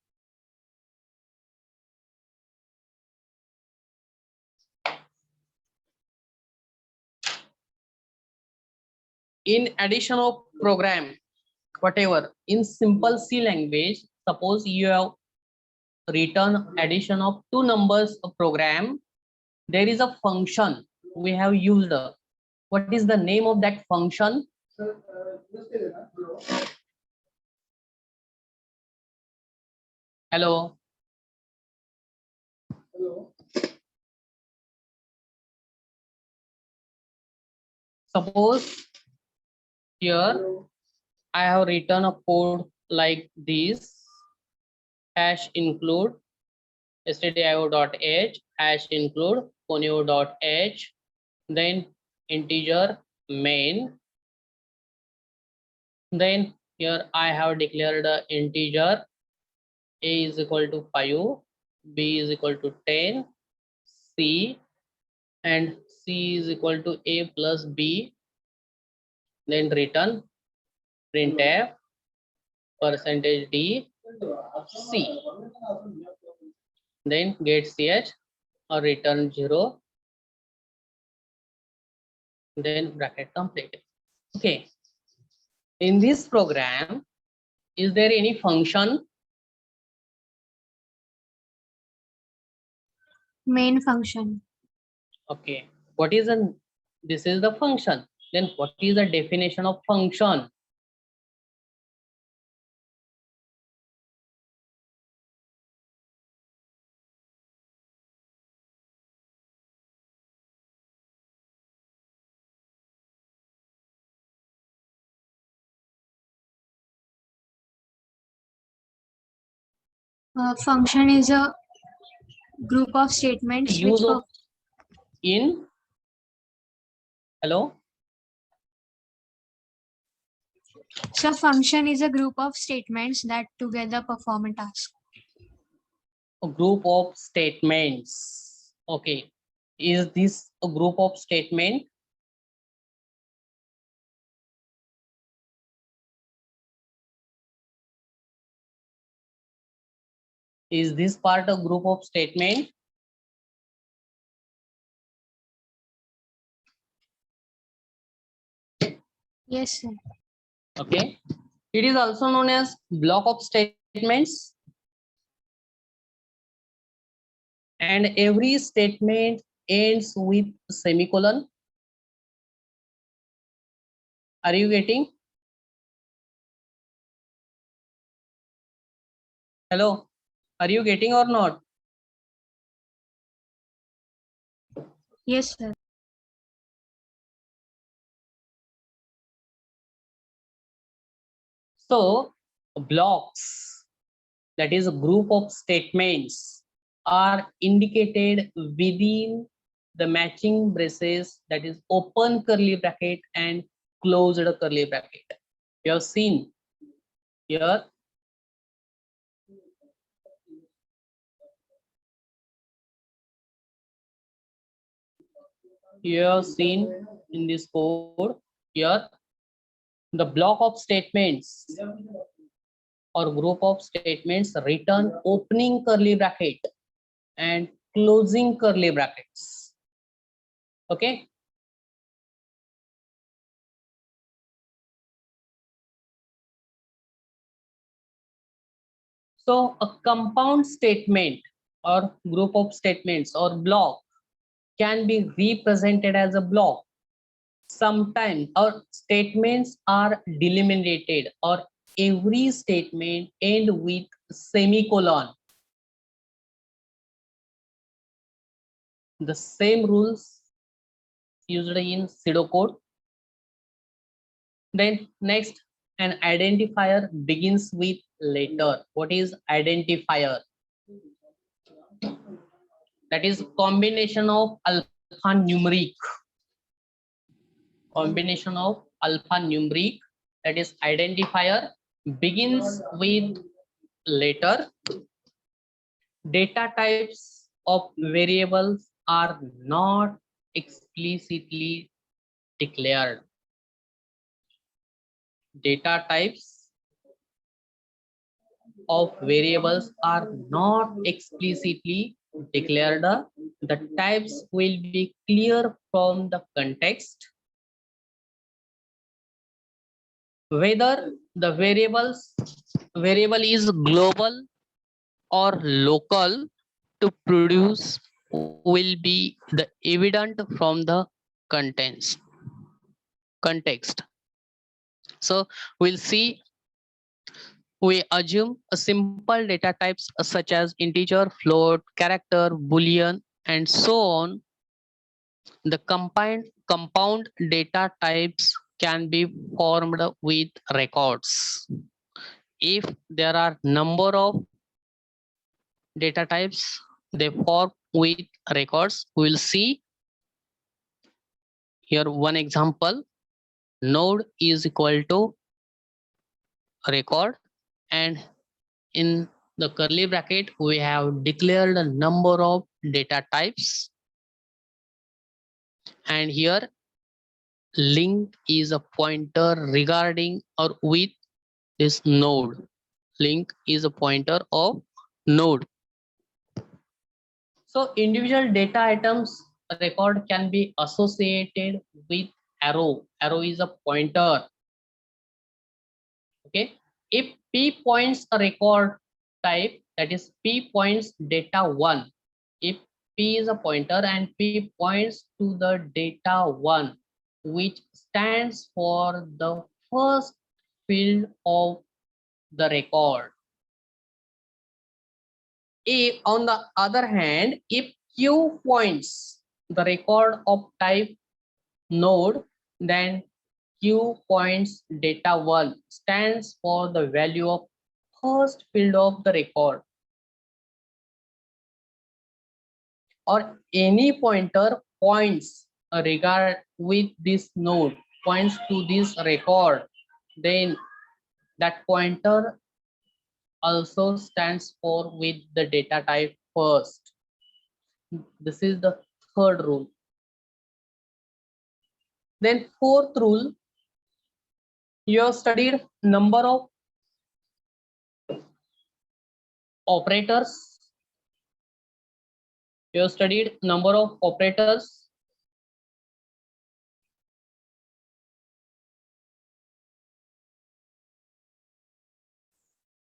In addition of program, whatever, in simple C language, suppose you have written addition of two numbers of program, there is a function we have used. What is the name of that function? Hello. Suppose here I have written a code like this, hash include stdio.h, hash include ponyo.h, then integer main. Then here I have declared a integer a is equal to 5, b is equal to 10, c, and c is equal to a plus b. Then return printf %d c. Then get ch or return 0. Then bracket complete. Okay. In this program, is there any function? Main function. Okay. What is an? This is the function. Then what is the definition of function? Function is a group of statements which Use of in. Hello. So function is a group of statements that together perform a task. A group of statements. Okay. Is this a group of statement? Is this part a group of statement? Yes, sir. Okay. It is also known as block of statements. And every statement ends with semicolon. Are you getting? Hello. Are you getting or not? Yes, sir. So blocks, that is a group of statements, are indicated within the matching braces, that is open curly bracket and closed curly bracket. You have seen here. You have seen in this code here the block of statements or group of statements written opening curly bracket and closing curly brackets. Okay. So a compound statement or group of statements or block can be represented as a block. Sometimes our statements are delimited or every statement end with semicolon. The same rules used in pseudocode. Then next, an identifier begins with letter. What is identifier? That is combination of alphanumeric. Combination of alphanumeric, that is identifier, begins with letter. Data types of variables are not explicitly declared. Data types of variables are not explicitly declared. The types will be clear from the context. Whether the variable is global or local to produce will be the evident from the context. So we'll see, we assume a simple data types such as integer, float, character, boolean, and so on. The compound data types can be formed with records. If there are number of data types, they form with records. We will see here one example. Node is equal to record, and in the curly bracket we have declared a number of data types, and here link is a pointer regarding or with this node. Link is a pointer of node. So individual data items record can be associated with arrow. Arrow is a pointer. Okay, if P points a record type, that is P points data 1. If P is a pointer and P points to the data 1, which stands for the first field of the record. If on the other hand, if Q points the record of type node, then Q points data 1 stands for the value of first field of the record. Or any pointer points a regard with this node, points to this record, then that pointer also stands for with the data type first. This is the third rule. Then fourth rule, you have studied number of operators. You have studied number of operators.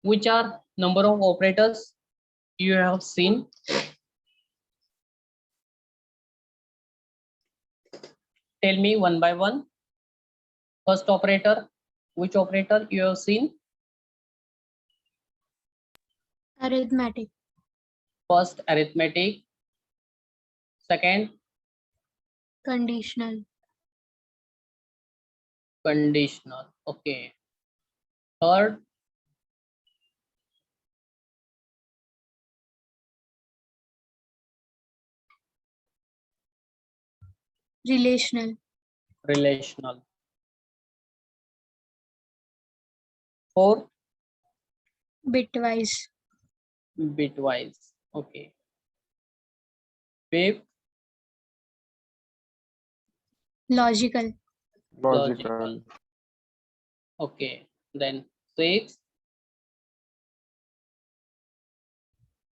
Which are number of operators you have seen? Tell me one by one. First operator, which operator you have seen? Arithmetic. First, arithmetic. Second, Conditional. conditional. Okay. Third, Relational. relational. Fourth, Bitwise. bitwise. Okay. Fifth, Logical. logical. Okay. Then sixth,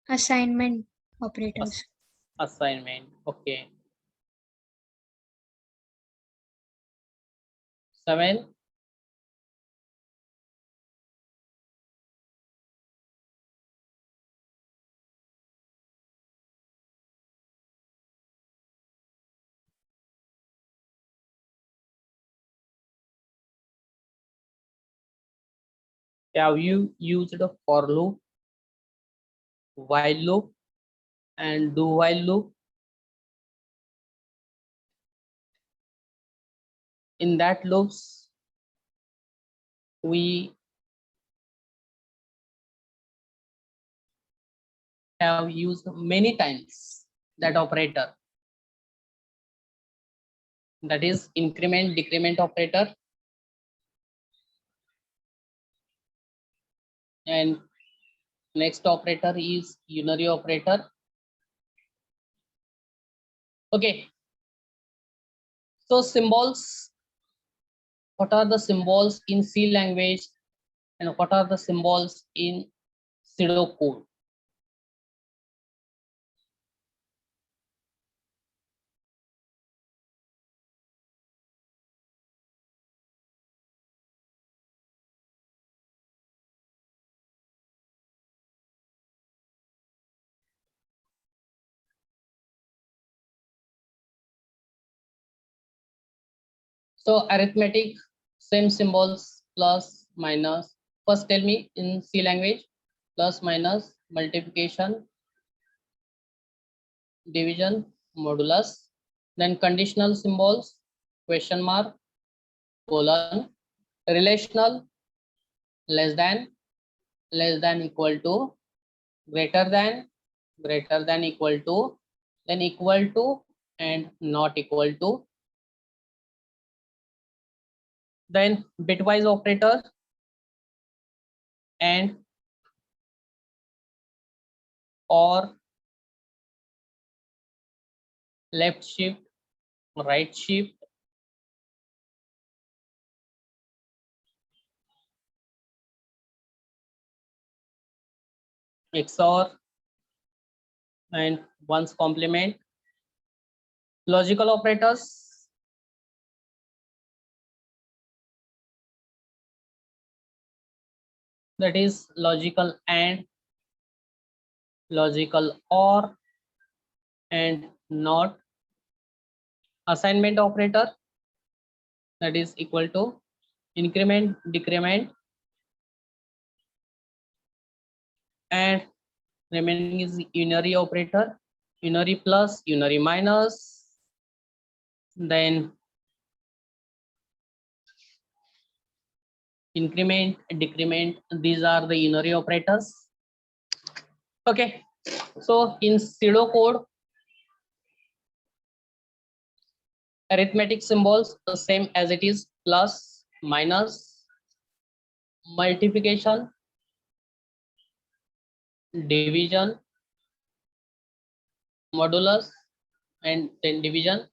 Assignment operators. assignment. Okay. Seven, have you used a for loop, while loop, and do while loop? in that loops we have used many times that operator, that is increment decrement operator, and next operator is unary operator. Okay, so symbols, what are the symbols in C language and what are the symbols in pseudocode? So arithmetic, same symbols, plus, minus. First tell me in C language, plus, minus, multiplication, division, modulus. Then conditional symbols, question mark, colon, relational, less than equal to, greater than equal to, then equal to and not equal to. Then bitwise operator and or, left shift, right shift, XOR and one's complement. Logical operators, that is logical and, logical or, and not. Assignment operator, that is equal to increment decrement, and remaining is unary operator, unary plus, unary minus, then increment decrement. These are the unary operators. Okay, so in pseudocode, arithmetic symbols the same as it is, plus, minus, multiplication, division, modulus, and then division.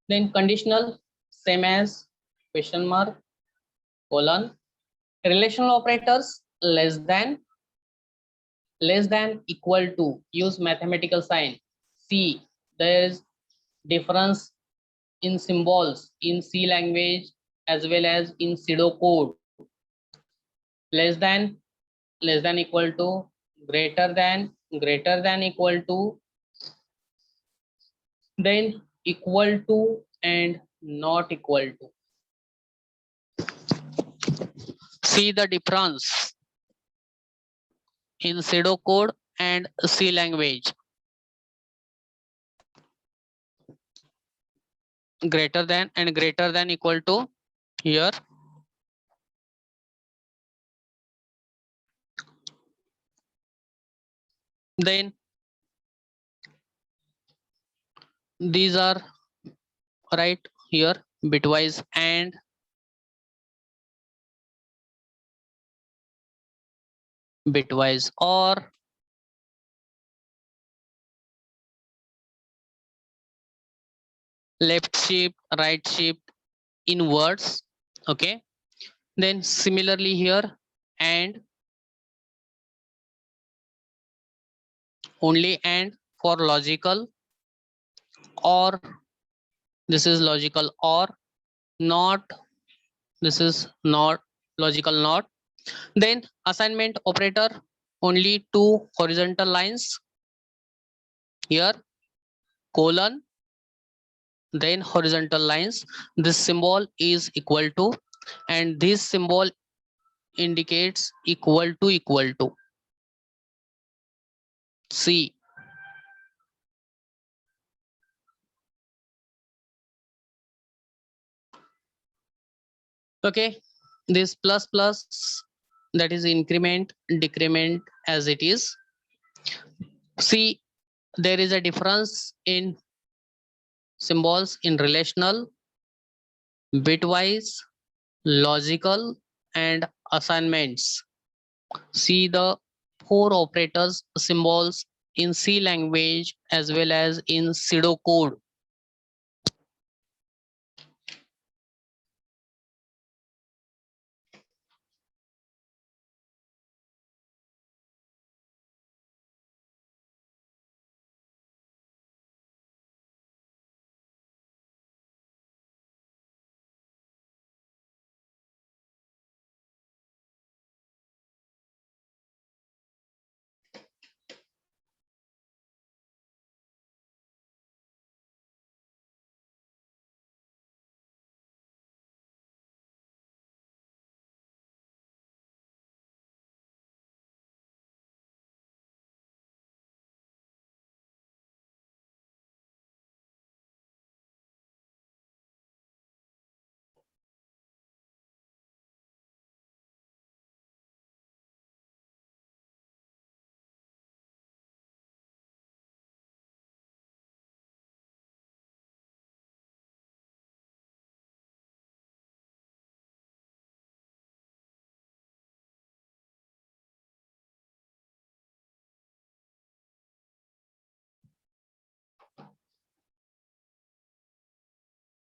Then conditional, same as question mark, colon. Relational operators, less than, equal to, use mathematical sign. See, there is difference in symbols in C language as well as in pseudocode. Less than equal to, greater than equal to, then equal to and not equal to. See the difference in pseudocode and C language. Greater than and greater than equal to here. Then these are right here, bitwise and bitwise or, left shift, right shift in words. Okay, then similarly here, and only and for logical, or this is logical or, not, this is not logical not. Then assignment operator, only two horizontal lines here, colon, then horizontal lines. This symbol is equal to, and this symbol indicates equal to. See, Okay, this plus plus, that is increment decrement as it is. See, there is a difference in symbols in relational, bitwise, logical, and assignments. See the four operators symbols in C language as well as in pseudocode.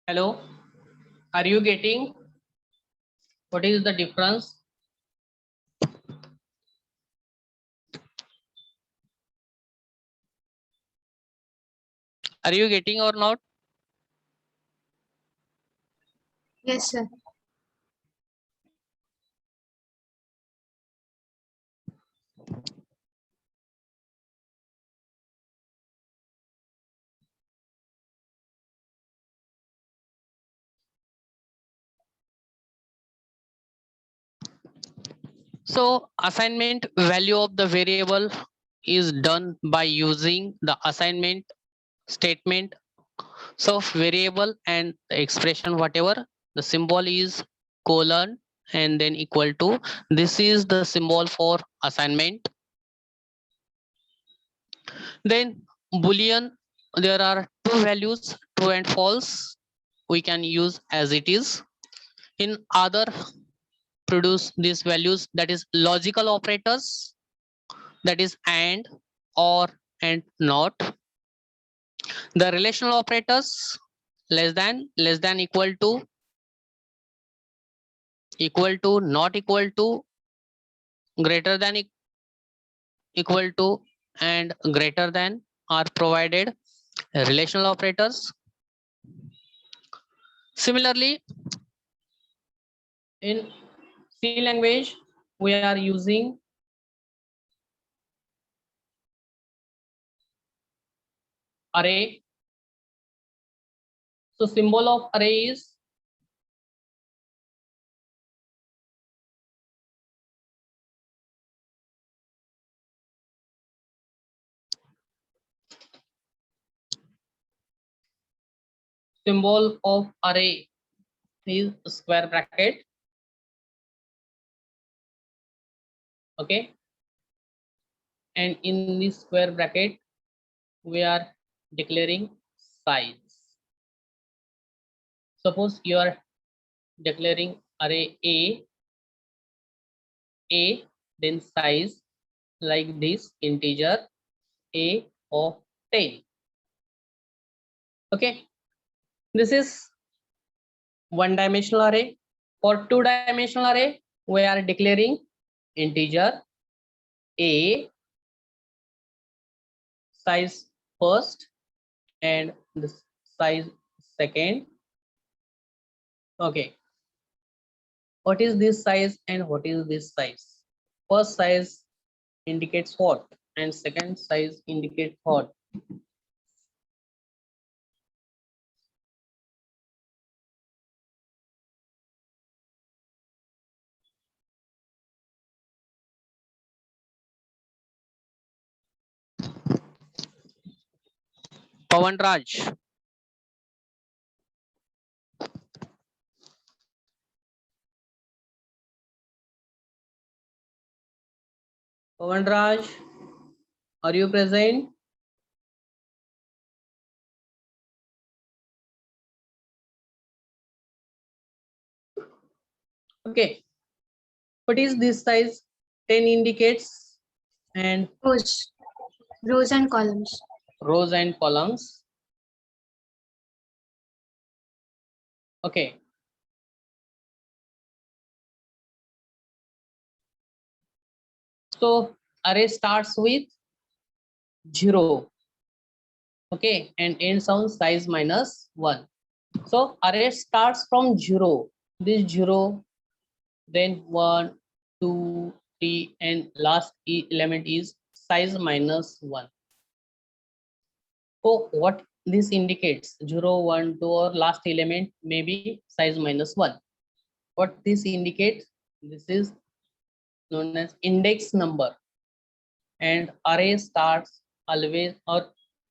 Hello, are you getting what is the difference? Are you getting or not? Yes, sir. So assignment value of the variable is done by using the assignment statement. So variable and the expression whatever the symbol is colon and then equal to, this is the symbol for assignment. Then boolean, there are two values, true and false, we can use as it is. In other, produce these values, that is logical operators, that is and, or, and not. The relational operators, less than, equal to, not equal to, greater than, equal to, and greater than are provided relational operators. Similarly, in C language, we are using array. So symbol of array is symbol of array is square bracket. Okay, and in this square bracket we are declaring size. Suppose you are declaring array a, then size like this integer a of 10. Okay, this is one dimensional array. For two dimensional array, we are declaring integer a size first and the size second. Okay, what is this size and what is this size? First size indicates what and second size indicates what? Pawan Raj. Pawan Raj, are you present? Okay. What is this size? 10 indicates and rows and columns. rows and columns. Okay. So array starts with 0. Okay, and ends on size minus 1. So array starts from 0. This 0, then 1, 2, 3, and last element is size minus 1. So what this indicates? 0, 1, 2, or last element may be size minus 1. What this indicates? This is known as index number, and array starts always, or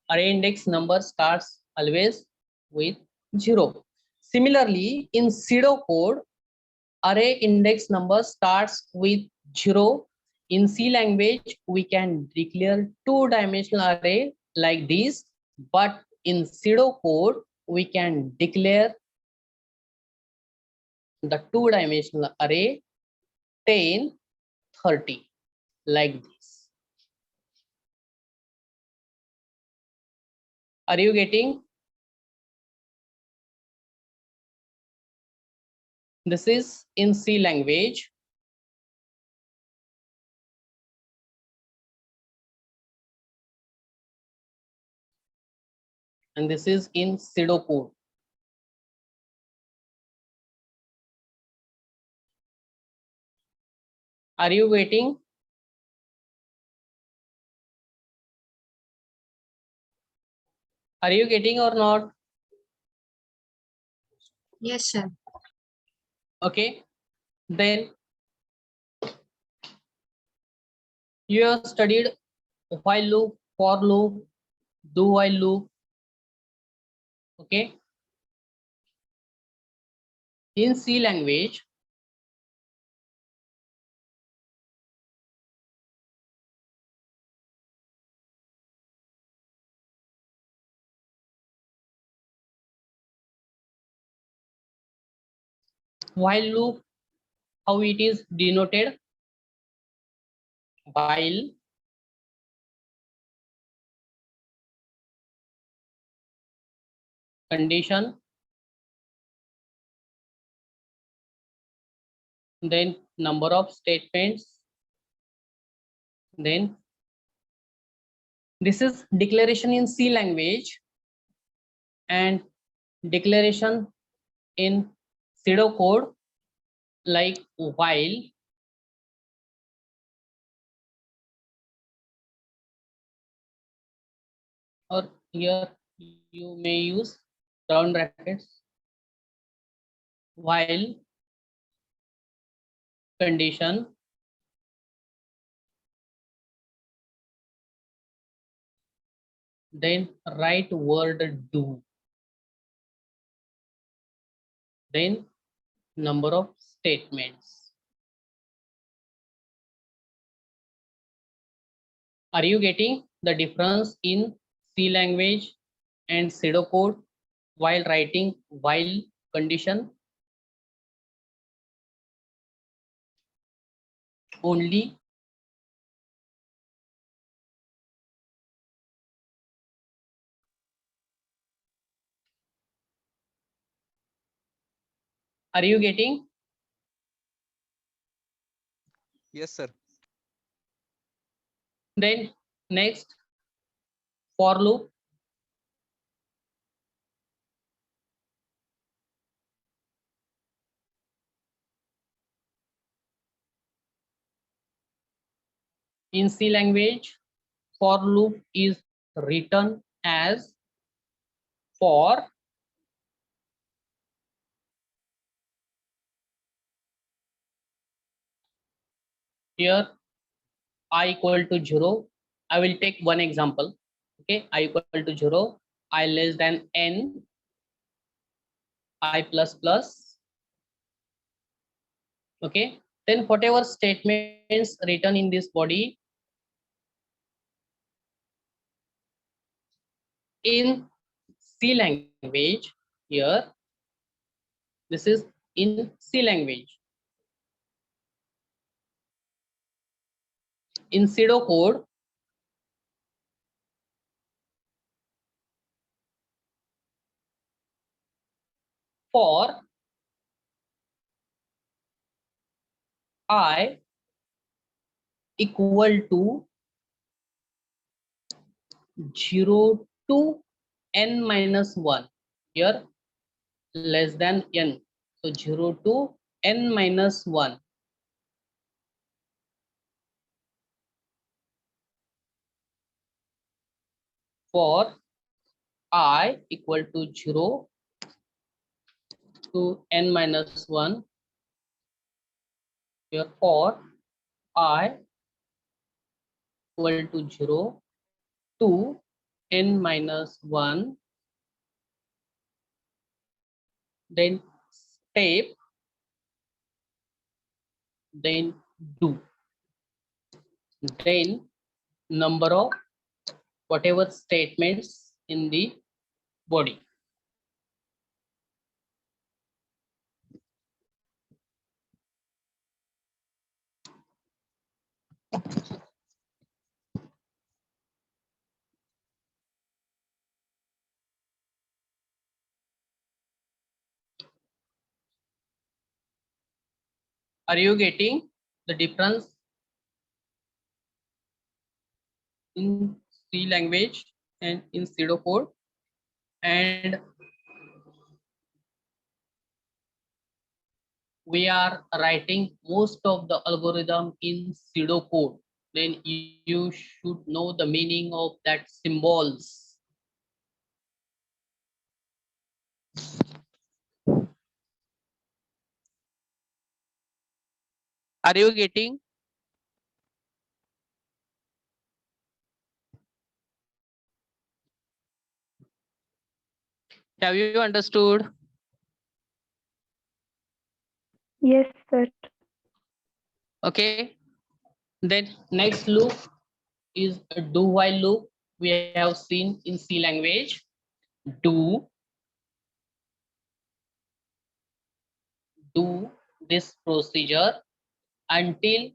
array index number starts always with 0. Similarly, in pseudocode, array index number starts with 0. In C language, we can declare two-dimensional array like this, but in pseudocode, we can declare the two-dimensional array 10, 30 like this. Are you getting? This is in C language. And this is in pseudocode. Are you waiting? Are you getting or not? Yes, sir. Okay. Then you have studied while loop, for loop, do while loop. Okay. In C language, while loop, how it is denoted? While condition, then number of statements, then this is declaration in C language, and declaration in pseudocode like while, or here you may use round brackets, while condition, then write word do, then number of statements. Are you getting the difference in C language and pseudocode while writing while condition? Only are you getting? Yes, sir. Then next, for loop. In C language, for loop is written as for here I equal to 0. I will take one example. Okay, I equal to 0, I less than n, I plus plus. Okay, then whatever statements written in this body, in C language. Here, this is in C language. In pseudocode, for I equal to 0 to n minus 1. Here, less than n. So 0 to n minus 1. For I equal to 0 to n minus 1. Here for I equal to 0 to n minus 1. Then step, then do. Then number of whatever statements in the body. Are you getting the difference in C language and in pseudocode? And we are writing most of the algorithm in pseudocode. Then you should know the meaning of that symbols. Are you getting? Have you understood? Yes, sir. Okay. Then next loop is a do while loop. We have seen in C language. Do this procedure until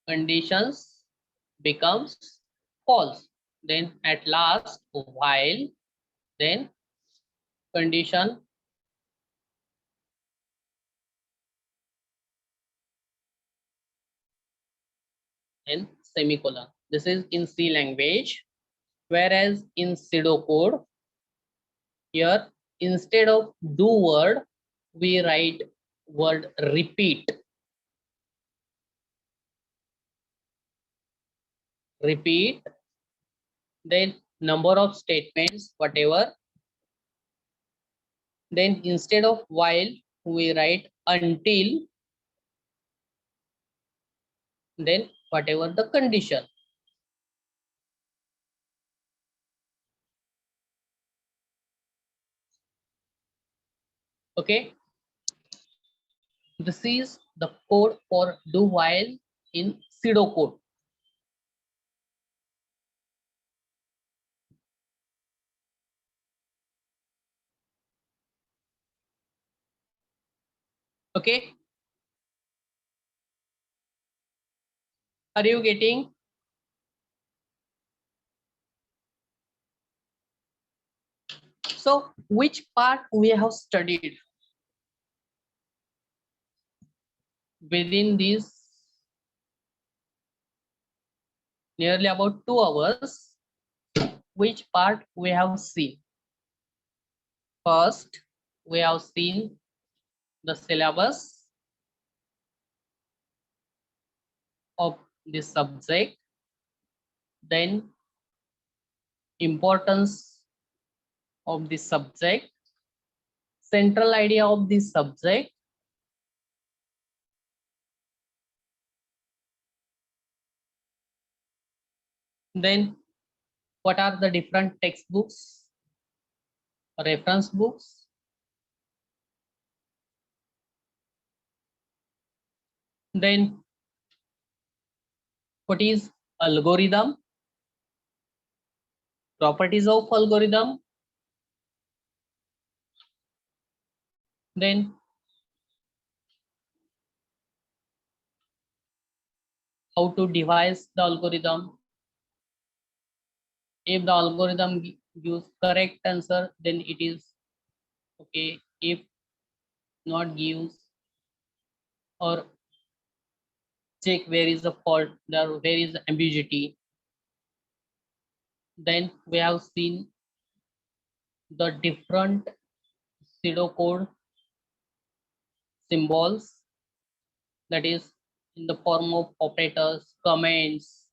conditions becomes false. Then at last while, then condition and semicolon. This is in C language. Whereas in pseudocode, here instead of do word, we write word repeat. Repeat, then number of statements, whatever. Then instead of while, we write until, then whatever the condition. Okay. This is the code for do while in pseudocode. Okay. Are you getting? So which part we have studied within these nearly about 2 hours? Which part we have seen? First, we have seen the syllabus of the subject, then importance of the subject, central idea of the subject, then what are the different textbooks, reference books, then what is algorithm, properties of algorithm, then how to devise the algorithm. If the algorithm gives correct answer, then it is okay. If not gives, or check where is the fault, there where is the ambiguity. Then we have seen the different pseudocode symbols, that is in the form of operators, comments,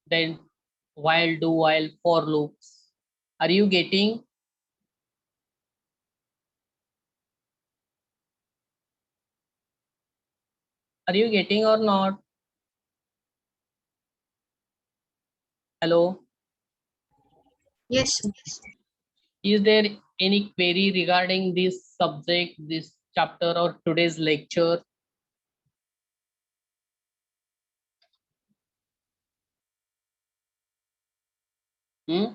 then while, do while, for loops. Are you getting? Are you getting or not? Hello? Yes. Is there any query regarding this subject, this chapter, or today's lecture? Hmm?